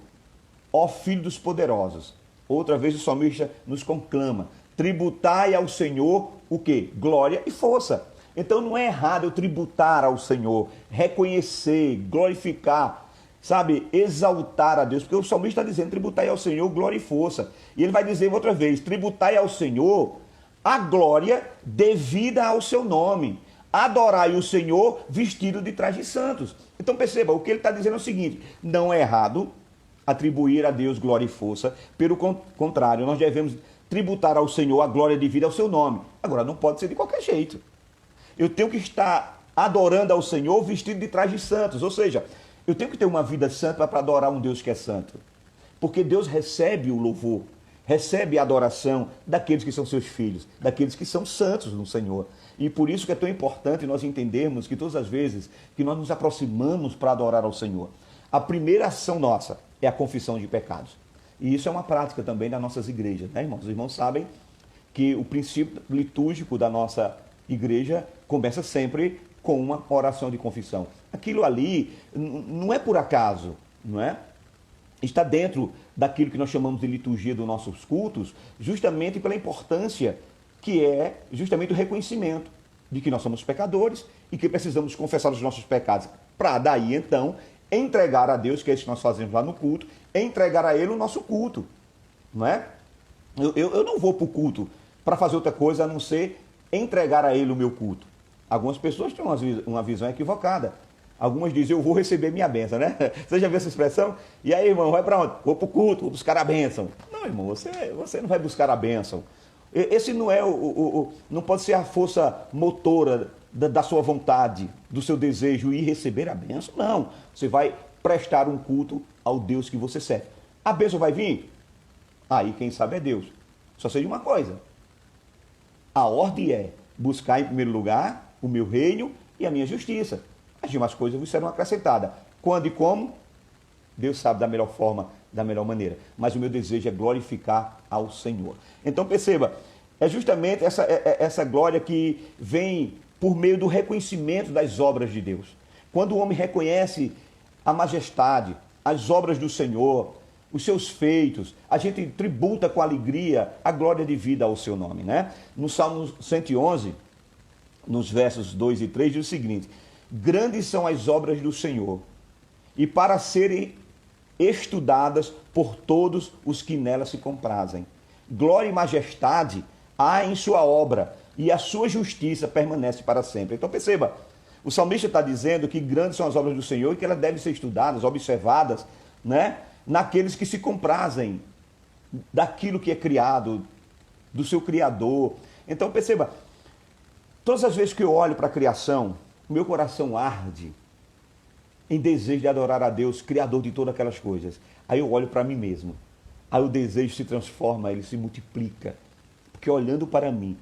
ó Filho dos poderosos. Outra vez o salmista nos conclama: tributai ao Senhor o quê? Glória e força. Então não é errado eu tributar ao Senhor, reconhecer, glorificar, sabe, exaltar a Deus, porque o salmista está dizendo: tributai ao Senhor glória e força. E ele vai dizer outra vez: tributai ao Senhor a glória devida ao seu nome, adorai o Senhor vestido de trajes santos. Então perceba, o que ele está dizendo é o seguinte: não é errado atribuir a Deus glória e força, pelo contrário, nós devemos tributar ao Senhor a glória devida ao seu nome. Agora, não pode ser de qualquer jeito. Eu tenho que estar adorando ao Senhor vestido de trajes santos, ou seja, eu tenho que ter uma vida santa para adorar um Deus que é santo. Porque Deus recebe o louvor, recebe a adoração daqueles que são seus filhos, daqueles que são santos no Senhor. E por isso que é tão importante nós entendermos que todas as vezes que nós nos aproximamos para adorar ao Senhor, a primeira ação nossa é a confissão de pecados. E isso é uma prática também das nossas igrejas, né, irmãos? Os irmãos sabem que o princípio litúrgico da nossa igreja começa sempre com uma oração de confissão. Aquilo ali não é por acaso, não é? Está dentro daquilo que nós chamamos de liturgia dos nossos cultos, justamente pela importância que é justamente o reconhecimento de que nós somos pecadores e que precisamos confessar os nossos pecados, para daí então entregar a Deus, que é isso que nós fazemos lá no culto, entregar a Ele o nosso culto, não é? Eu não vou para o culto para fazer outra coisa a não ser entregar a Ele o meu culto. Algumas pessoas têm uma visão equivocada. Algumas dizem, eu vou receber minha bênção, né? Você já viu essa expressão? E aí, irmão, vai para onde? Vou para o culto, vou buscar a bênção. Não, irmão, você não vai buscar a bênção. Esse não é não pode ser a força motora da sua vontade, do seu desejo ir receber a bênção. Não, você vai prestar um culto ao Deus que você serve. A bênção vai vir? Aí quem sabe é Deus. Só sei de uma coisa. A ordem é buscar em primeiro lugar o meu reino e a minha justiça. As demais coisas vos serão acrescentadas. Quando e como? Deus sabe da melhor forma, da melhor maneira. Mas o meu desejo é glorificar ao Senhor. Então perceba, é justamente essa glória que vem por meio do reconhecimento das obras de Deus. Quando o homem reconhece a majestade, as obras do Senhor, os seus feitos, a gente tributa com alegria a glória de vida ao seu nome, né? No Salmo 111, nos versos 2 e 3, diz o seguinte: grandes são as obras do Senhor, e para serem estudadas por todos os que nela se comprazem. Glória e majestade há em sua obra, e a sua justiça permanece para sempre. Então perceba, o salmista está dizendo que grandes são as obras do Senhor e que elas devem ser estudadas, observadas, né, naqueles que se comprazem daquilo que é criado, do seu Criador. Então perceba, todas as vezes que eu olho para a criação, o meu coração arde em desejo de adorar a Deus, Criador de todas aquelas coisas. Aí eu olho para mim mesmo. Aí o desejo se transforma, ele se multiplica. Porque olhando para mim,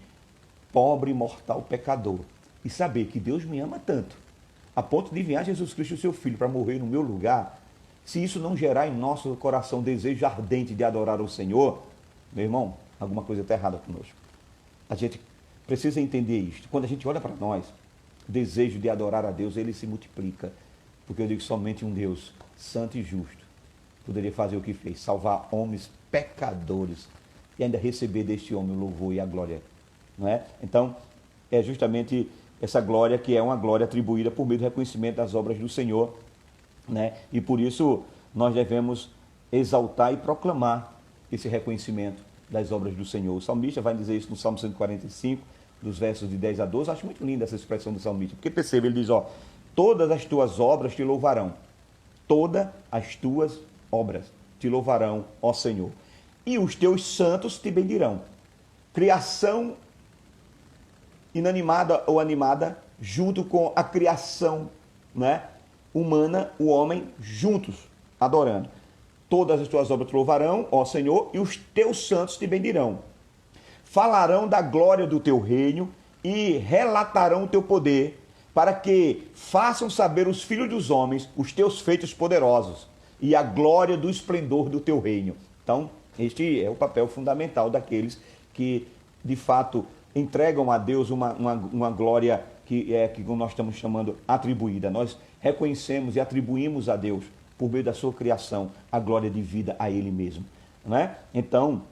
pobre, mortal, pecador, e saber que Deus me ama tanto, a ponto de enviar Jesus Cristo, seu Filho, para morrer no meu lugar, se isso não gerar em nosso coração desejo ardente de adorar o Senhor, meu irmão, alguma coisa está errada conosco. A gente precisa entender isto. Quando a gente olha para nós, o desejo de adorar a Deus, ele se multiplica. Porque eu digo que somente um Deus santo e justo poderia fazer o que fez, salvar homens pecadores e ainda receber deste homem o louvor e a glória. Não é? Então, é justamente essa glória que é uma glória atribuída por meio do reconhecimento das obras do Senhor, né? E por isso nós devemos exaltar e proclamar esse reconhecimento das obras do Senhor. O salmista vai dizer isso no Salmo 145, dos versos de 10 a 12. Acho muito linda essa expressão do salmista, porque perceba, ele diz, todas as tuas obras te louvarão, todas as tuas obras te louvarão, ó Senhor, e os teus santos te bendirão. Criação inanimada ou animada, junto com a criação, né, humana, o homem, juntos, adorando. Todas as tuas obras te louvarão, ó Senhor, e os teus santos te bendirão. Falarão da glória do teu reino e relatarão o teu poder, para que façam saber os filhos dos homens os teus feitos poderosos e a glória do esplendor do teu reino. Então, este é o papel fundamental daqueles que, de fato, entregam a Deus uma glória que nós estamos chamando atribuída. Nós reconhecemos e atribuímos a Deus, por meio da sua criação, a glória de vida a Ele mesmo. Não é? Então,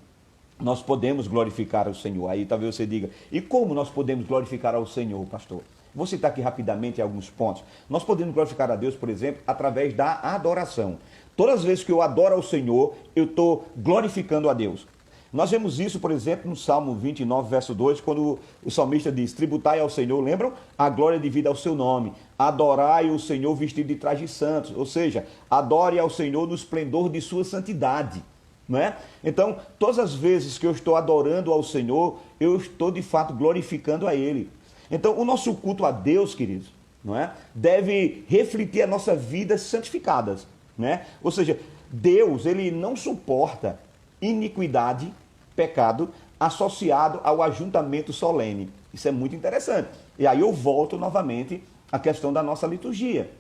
nós podemos glorificar o Senhor. Aí talvez você diga, e como nós podemos glorificar ao Senhor, pastor? Vou citar aqui rapidamente alguns pontos. Nós podemos glorificar a Deus, por exemplo, através da adoração. Todas as vezes que eu adoro ao Senhor, eu estou glorificando a Deus. Nós vemos isso, por exemplo, no Salmo 29, verso 2, quando o salmista diz: tributai ao Senhor, lembram? A glória devida ao seu nome. Adorai o Senhor vestido de trajes santos. Ou seja, adore ao Senhor no esplendor de sua santidade. Não é? Então, todas as vezes que eu estou adorando ao Senhor, eu estou de fato glorificando a Ele. Então, o nosso culto a Deus, queridos, não é? Deve refletir a nossa vida santificadas. Né? Ou seja, Deus, ele não suporta iniquidade, pecado, associado ao ajuntamento solene. Isso é muito interessante. E aí eu volto novamente à questão da nossa liturgia.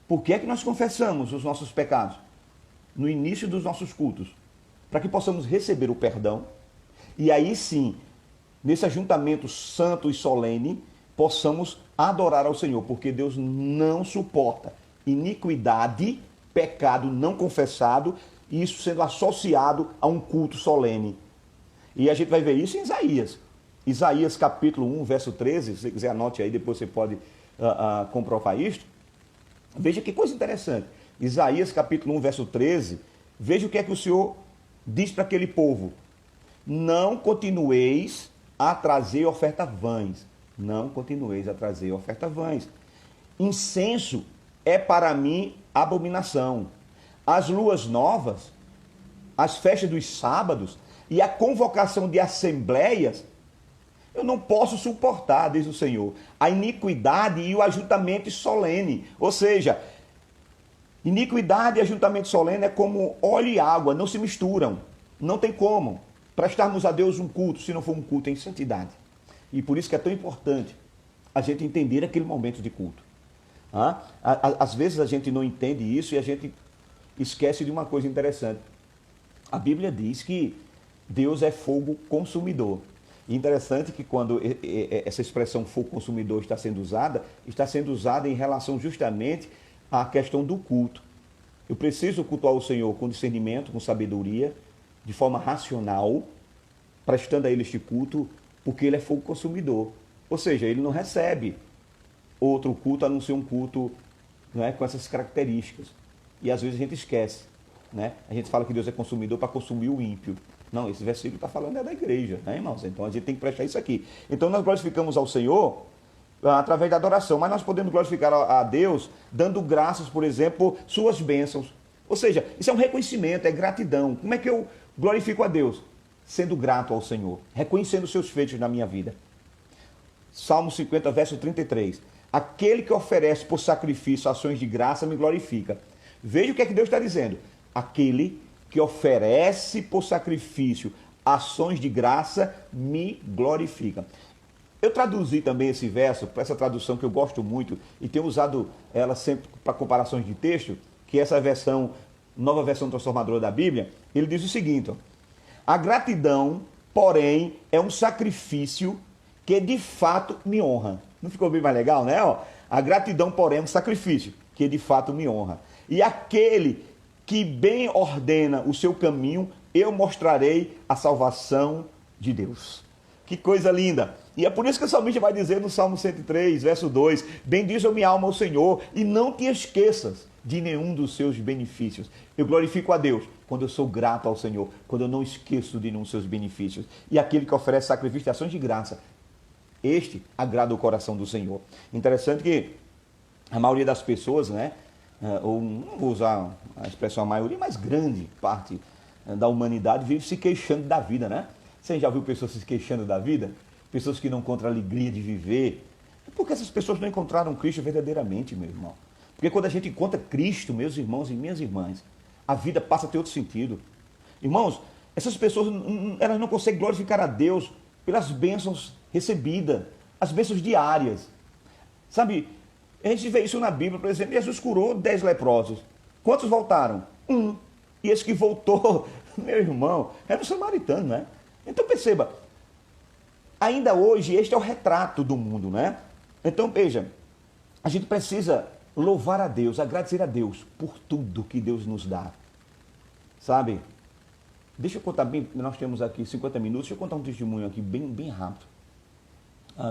Por que é que nós confessamos os nossos pecados? No início dos nossos cultos. Para que possamos receber o perdão. E aí sim, nesse ajuntamento santo e solene, possamos adorar ao Senhor. Porque Deus não suporta iniquidade, pecado não confessado, e isso sendo associado a um culto solene. E a gente vai ver isso em Isaías. Isaías capítulo 1, verso 13, se você quiser anote aí, depois você pode comprovar isto. Veja que coisa interessante. Isaías capítulo 1, verso 13, veja o que é que o Senhor diz para aquele povo. Não continueis a trazer oferta vãs. Não continueis a trazer oferta vãs. Incenso é para mim abominação. As luas novas, as festas dos sábados e a convocação de assembleias, eu não posso suportar, diz o Senhor, a iniquidade e o ajuntamento solene. Ou seja, iniquidade e ajuntamento solene é como óleo e água, não se misturam. Não tem como prestarmos a Deus um culto se não for um culto em santidade. E por isso que é tão importante a gente entender aquele momento de culto. Às vezes a gente não entende isso e a gente esquece de uma coisa interessante. A Bíblia diz que Deus é fogo consumidor. E interessante que quando essa expressão fogo consumidor está sendo usada em relação justamente à questão do culto. Eu preciso cultuar o Senhor com discernimento, com sabedoria, de forma racional, prestando a Ele este culto, porque Ele é fogo consumidor. Ou seja, Ele não recebe outro culto a não ser um culto, não é, com essas características. E às vezes a gente esquece. Né? A gente fala que Deus é consumidor para consumir o ímpio. Não, esse versículo está falando da igreja, né, irmãos? Então a gente tem que prestar isso aqui. Então nós glorificamos ao Senhor através da adoração, mas nós podemos glorificar a Deus dando graças, por exemplo, por suas bênçãos. Ou seja, isso é um reconhecimento, é gratidão. Como é que eu glorifico a Deus? Sendo grato ao Senhor, reconhecendo os seus feitos na minha vida. Salmo 50, verso 33. Aquele que oferece por sacrifício ações de graça me glorifica. Veja o que é que Deus está dizendo. Aquele que oferece por sacrifício ações de graça me glorifica. Eu traduzi também esse verso para essa tradução que eu gosto muito e tenho usado ela sempre para comparações de texto, que é essa versão, nova versão transformadora da Bíblia. Ele diz o seguinte: ó, a gratidão, porém, é um sacrifício que de fato me honra. Não ficou bem mais legal, né? Ó, a gratidão, porém, é um sacrifício que de fato me honra. E aquele que bem ordena o seu caminho, eu mostrarei a salvação de Deus. Que coisa linda! E é por isso que o salmista vai dizer no Salmo 103, verso 2, bendize minha alma ao Senhor e não te esqueças de nenhum dos seus benefícios. Eu glorifico a Deus quando eu sou grato ao Senhor, quando eu não esqueço de nenhum dos seus benefícios. E aquele que oferece sacrifício de ações de graça, este agrada o coração do Senhor. Interessante que a maioria das pessoas, né, ou não vou usar a expressão a maioria, mas grande parte da humanidade vive se queixando da vida, né? Você já viu pessoas se queixando da vida? Pessoas que não encontram a alegria de viver. É porque essas pessoas não encontraram Cristo verdadeiramente, meu irmão. Porque quando a gente encontra Cristo, meus irmãos e minhas irmãs, a vida passa a ter outro sentido. Irmãos, essas pessoas elas não conseguem glorificar a Deus pelas bênçãos recebidas, as bênçãos diárias. Sabe, a gente vê isso na Bíblia, por exemplo, Jesus curou 10 leprosos. Quantos voltaram? 1. E esse que voltou, meu irmão, era um samaritano, né? Então perceba, ainda hoje este é o retrato do mundo, né? Então veja, a gente precisa louvar a Deus, agradecer a Deus por tudo que Deus nos dá. Sabe? Deixa eu contar bem, nós temos aqui 50 minutos, deixa eu contar um testemunho aqui bem rápido.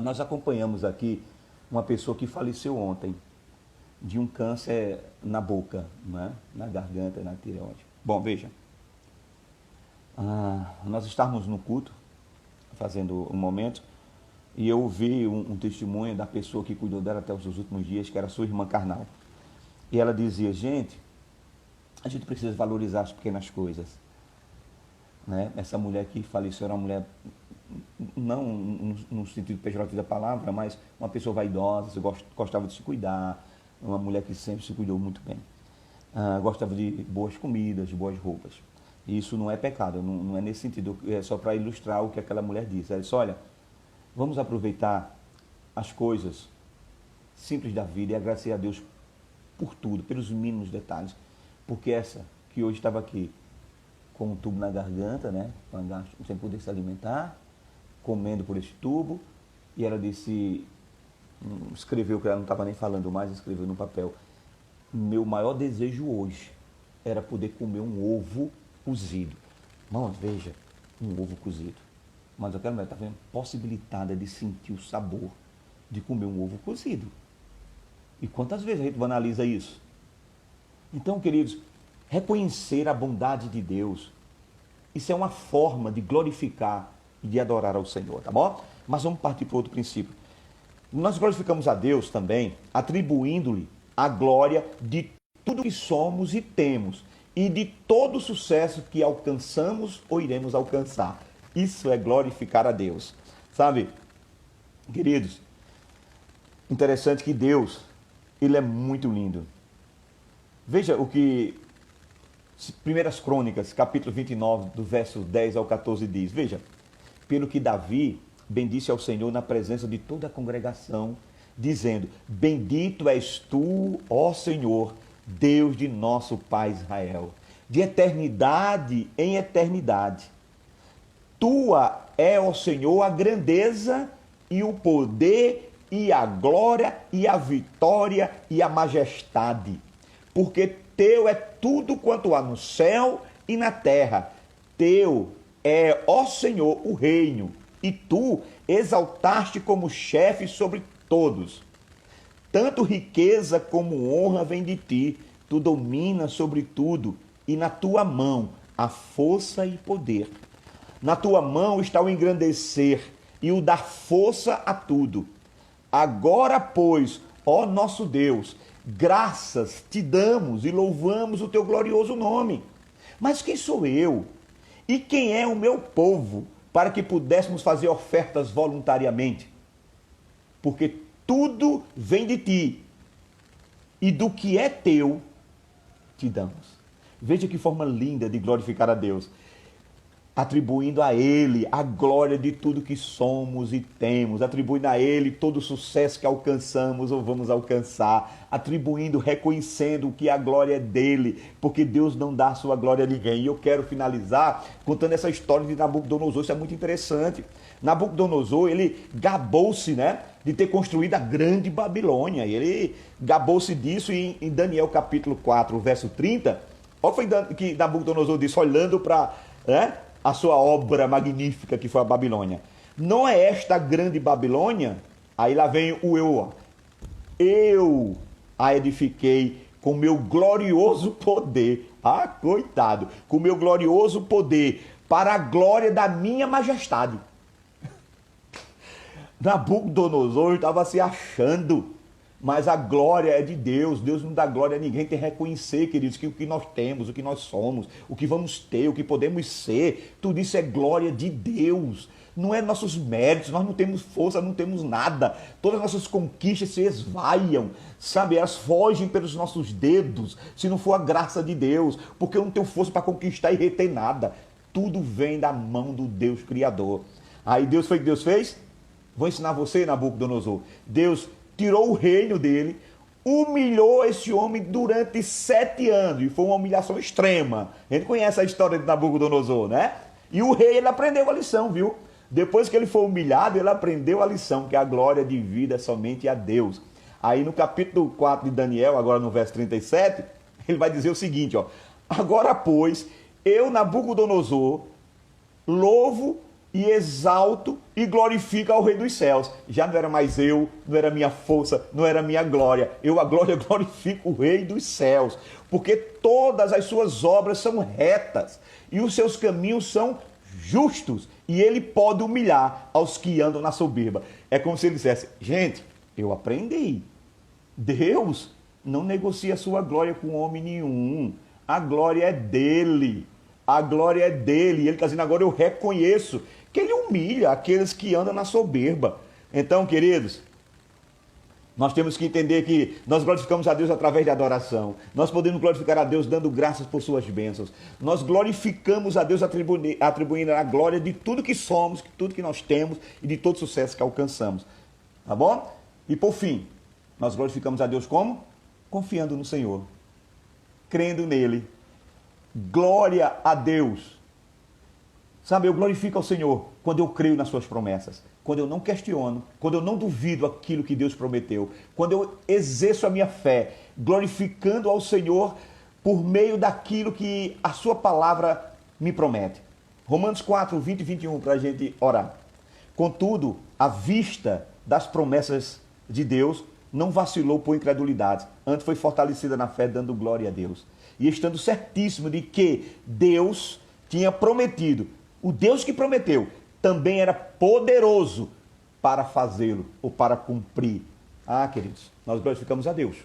Nós acompanhamos aqui uma pessoa que faleceu ontem de um câncer na boca, né? Na garganta, na tireoide. Bom, veja. nós estávamos no culto, fazendo um momento, e eu ouvi um testemunho da pessoa que cuidou dela até os seus últimos dias, que era sua irmã carnal. E ela dizia, gente, a gente precisa valorizar as pequenas coisas. Né? Essa mulher que faleceu era uma mulher, não no sentido pejorativo da palavra, mas uma pessoa vaidosa, gostava de se cuidar, uma mulher que sempre se cuidou muito bem. Gostava de boas comidas, de boas roupas. E isso não é pecado, não é nesse sentido, é só para ilustrar o que aquela mulher disse. Ela disse, olha, vamos aproveitar as coisas simples da vida e agradecer a Deus por tudo, pelos mínimos detalhes. Porque essa que hoje estava aqui com um tubo na garganta, né, sem poder se alimentar, comendo por esse tubo, e ela disse, escreveu, que ela não estava nem falando mais, escreveu no papel, meu maior desejo hoje era poder comer um ovo cozido. Irmãos, veja, um ovo cozido. Mas aquela mulher estava possibilitada de sentir o sabor de comer um ovo cozido. E quantas vezes a gente banaliza isso? Então, queridos, reconhecer a bondade de Deus, isso é uma forma de glorificar e de adorar ao Senhor, tá bom? Mas vamos partir para outro princípio. Nós glorificamos a Deus também, atribuindo-lhe a glória de tudo que somos e temos, e de todo o sucesso que alcançamos ou iremos alcançar. Isso é glorificar a Deus. Sabe, queridos, interessante que Deus, Ele é muito lindo. Veja o que Primeiras Crônicas, capítulo 29, do verso 10 ao 14 diz. Veja, pelo que Davi bendisse ao Senhor na presença de toda a congregação, dizendo, bendito és tu, ó Senhor, Deus de nosso Pai Israel, de eternidade em eternidade. Tua é, ó Senhor, a grandeza e o poder e a glória e a vitória e a majestade, porque teu é tudo quanto há no céu e na terra. Teu é, ó Senhor, o reino, e tu exaltaste como chefe sobre todos. Tanto riqueza como honra vem de ti, tu dominas sobre tudo, e na tua mão há força e poder. Na tua mão está o engrandecer e o dar força a tudo. Agora, pois, ó nosso Deus, graças te damos e louvamos o teu glorioso nome. Mas quem sou eu? E quem é o meu povo para que pudéssemos fazer ofertas voluntariamente? Porque tudo vem de ti, e do que é teu, te damos. Veja que forma linda de glorificar a Deus. Atribuindo a Ele a glória de tudo que somos e temos, atribuindo a Ele todo o sucesso que alcançamos ou vamos alcançar, atribuindo, reconhecendo que a glória é dele, porque Deus não dá a sua glória a ninguém. E eu quero finalizar contando essa história de Nabucodonosor, isso é muito interessante. Nabucodonosor, ele gabou-se, né, de ter construído a grande Babilônia, ele gabou-se disso em Daniel capítulo 4, verso 30, olha o que foi que Nabucodonosor disse, olhando para... a sua obra magnífica que foi a Babilônia. Não é esta a grande Babilônia? Aí lá vem o eu. Eu a edifiquei com meu glorioso poder. Ah, coitado. Com meu glorioso poder, para a glória da minha majestade. Nabucodonosor estava se achando, mas a glória é de Deus. Deus não dá glória a ninguém. Tem que reconhecer, queridos, que o que nós temos, o que nós somos, o que vamos ter, o que podemos ser, tudo isso é glória de Deus. Não é nossos méritos, nós não temos força, não temos nada. Todas as nossas conquistas se esvaiam, sabe? Elas fogem pelos nossos dedos, se não for a graça de Deus, porque eu não tenho força para conquistar e reter nada. Tudo vem da mão do Deus Criador. Aí Deus foi o que Deus fez? Vou ensinar você, Nabucodonosor. Deus tirou o reino dele, humilhou esse homem durante 7 anos, e foi uma humilhação extrema. A gente conhece a história de Nabucodonosor, né? E o rei, ele aprendeu a lição, viu? Depois que ele foi humilhado, ele aprendeu a lição, que a glória de vida é somente a Deus. Aí no capítulo 4 de Daniel, agora no verso 37, ele vai dizer o seguinte, ó: agora, pois, eu, Nabucodonosor, louvo e exalto e glorifico ao Rei dos céus. Já não era mais eu, não era minha força, não era minha glória. Eu, a glória, glorifico o Rei dos céus, porque todas as suas obras são retas e os seus caminhos são justos, e ele pode humilhar aos que andam na soberba. É como se ele dissesse: gente, eu aprendi. Deus não negocia a sua glória com homem nenhum. A glória é dele. A glória é dele. E ele está dizendo: agora eu reconheço que ele humilha aqueles que andam na soberba. Então, queridos, nós temos que entender que nós glorificamos a Deus através da adoração. Nós podemos glorificar a Deus dando graças por suas bênçãos. Nós glorificamos a Deus atribuindo a glória de tudo que somos, de tudo que nós temos e de todo o sucesso que alcançamos. Tá bom? E por fim, nós glorificamos a Deus como? Confiando no Senhor, crendo nele. Glória a Deus. Sabe, eu glorifico ao Senhor quando eu creio nas suas promessas, quando eu não questiono, quando eu não duvido aquilo que Deus prometeu, quando eu exerço a minha fé, glorificando ao Senhor por meio daquilo que a sua palavra me promete. Romanos 4, 20 e 21, para a gente orar. Contudo, à vista das promessas de Deus, não vacilou por incredulidade, antes foi fortalecida na fé, dando glória a Deus. E estando certíssimo de que Deus tinha prometido, o Deus que prometeu, também era poderoso para fazê-lo, ou para cumprir. Ah, queridos, nós glorificamos a Deus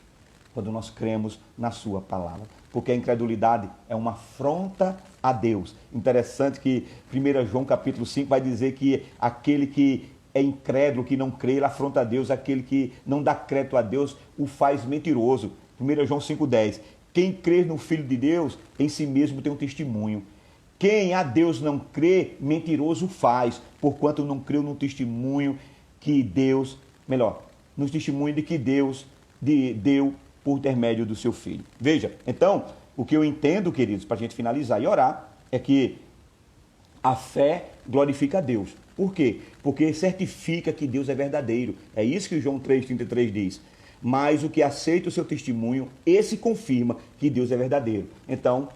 quando nós cremos na sua palavra, porque a incredulidade é uma afronta a Deus. Interessante que 1 João capítulo 5 vai dizer que aquele que é incrédulo, que não crê, ele afronta a Deus, aquele que não dá crédito a Deus, o faz mentiroso. 1 João 5,10. Quem crê no Filho de Deus, em si mesmo tem um testemunho. Quem a Deus não crê, mentiroso faz, porquanto não creu no testemunho que Deus, no testemunho de que Deus deu por intermédio do seu Filho. Veja, então, o que eu entendo, queridos, para a gente finalizar e orar, é que a fé glorifica a Deus. Por quê? Porque certifica que Deus é verdadeiro. É isso que o João 3,33 diz. Mas o que aceita o seu testemunho, esse confirma que Deus é verdadeiro. Então,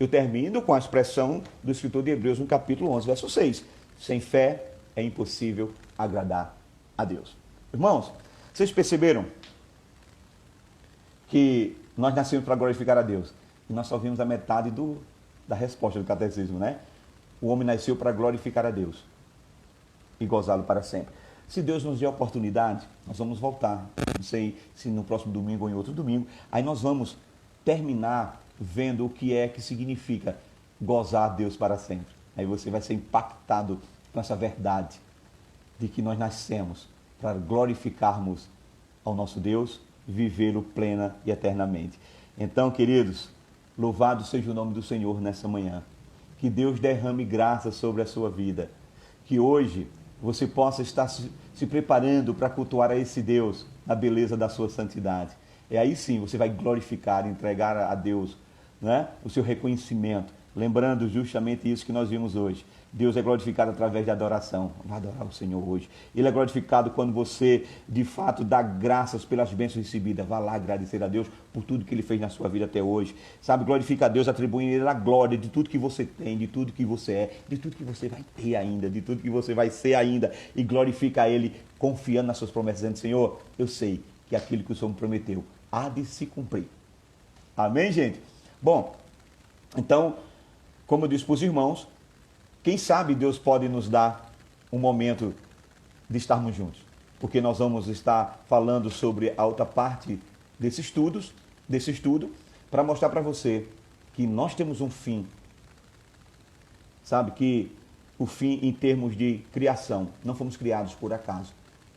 eu termino com a expressão do escritor de Hebreus no capítulo 11, verso 6. Sem fé é impossível agradar a Deus. Irmãos, vocês perceberam que nós nascemos para glorificar a Deus? E nós só vimos a metade da resposta do catecismo, né? O homem nasceu para glorificar a Deus e gozá-lo para sempre. Se Deus nos der a oportunidade, nós vamos voltar. Não sei se no próximo domingo ou em outro domingo. Aí nós vamos terminar vendo o que é que significa gozar a Deus para sempre. Aí você vai ser impactado com essa verdade de que nós nascemos para glorificarmos ao nosso Deus, vivê-lo plena e eternamente. Então, queridos, louvado seja o nome do Senhor nessa manhã. Que Deus derrame graça sobre a sua vida. Que hoje você possa estar se preparando para cultuar a esse Deus na beleza da sua santidade. E aí sim você vai glorificar, entregar a Deus, né, o seu reconhecimento. Lembrando justamente isso que nós vimos hoje. Deus é glorificado através da adoração. Vai adorar o Senhor hoje. Ele é glorificado quando você, de fato, dá graças pelas bênçãos recebidas. Vá lá agradecer a Deus por tudo que Ele fez na sua vida até hoje. Sabe, glorifica a Deus atribuindo Ele a glória de tudo que você tem, de tudo que você é, de tudo que você vai ter ainda, de tudo que você vai ser ainda. E glorifica a Ele confiando nas suas promessas, dizendo: Senhor, eu sei que aquilo que o Senhor me prometeu há de se cumprir. Amém, gente? Bom, então, como eu disse para os irmãos, quem sabe Deus pode nos dar um momento de estarmos juntos, porque nós vamos estar falando sobre a outra parte desse estudo, para mostrar para você que nós temos um fim, sabe, que o fim em termos de criação, não fomos criados por acaso.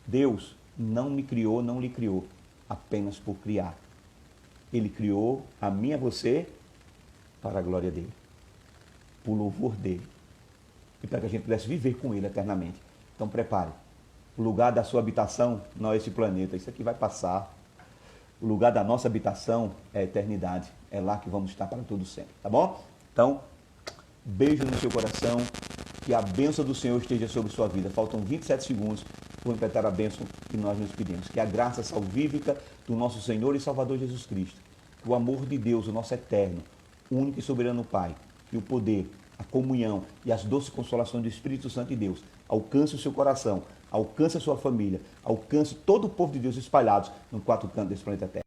Deus não me criou, não lhe criou, apenas por criar. Ele criou a mim e a você para a glória dele, por louvor dele, e para que a gente pudesse viver com Ele eternamente. Então prepare. O lugar da sua habitação não é esse planeta. Isso aqui vai passar. O lugar da nossa habitação é a eternidade. É lá que vamos estar para todo sempre. Tá bom? Então, beijo no seu coração. Que a bênção do Senhor esteja sobre sua vida. Faltam 27 segundos para completar a bênção que nós nos pedimos. Que a graça salvífica do nosso Senhor e Salvador Jesus Cristo, o amor de Deus, o nosso eterno, único e soberano Pai, e o poder a comunhão e as doces consolações do Espírito Santo de Deus alcance o seu coração, alcance a sua família, alcance todo o povo de Deus espalhados no quatro cantos desse planeta Terra.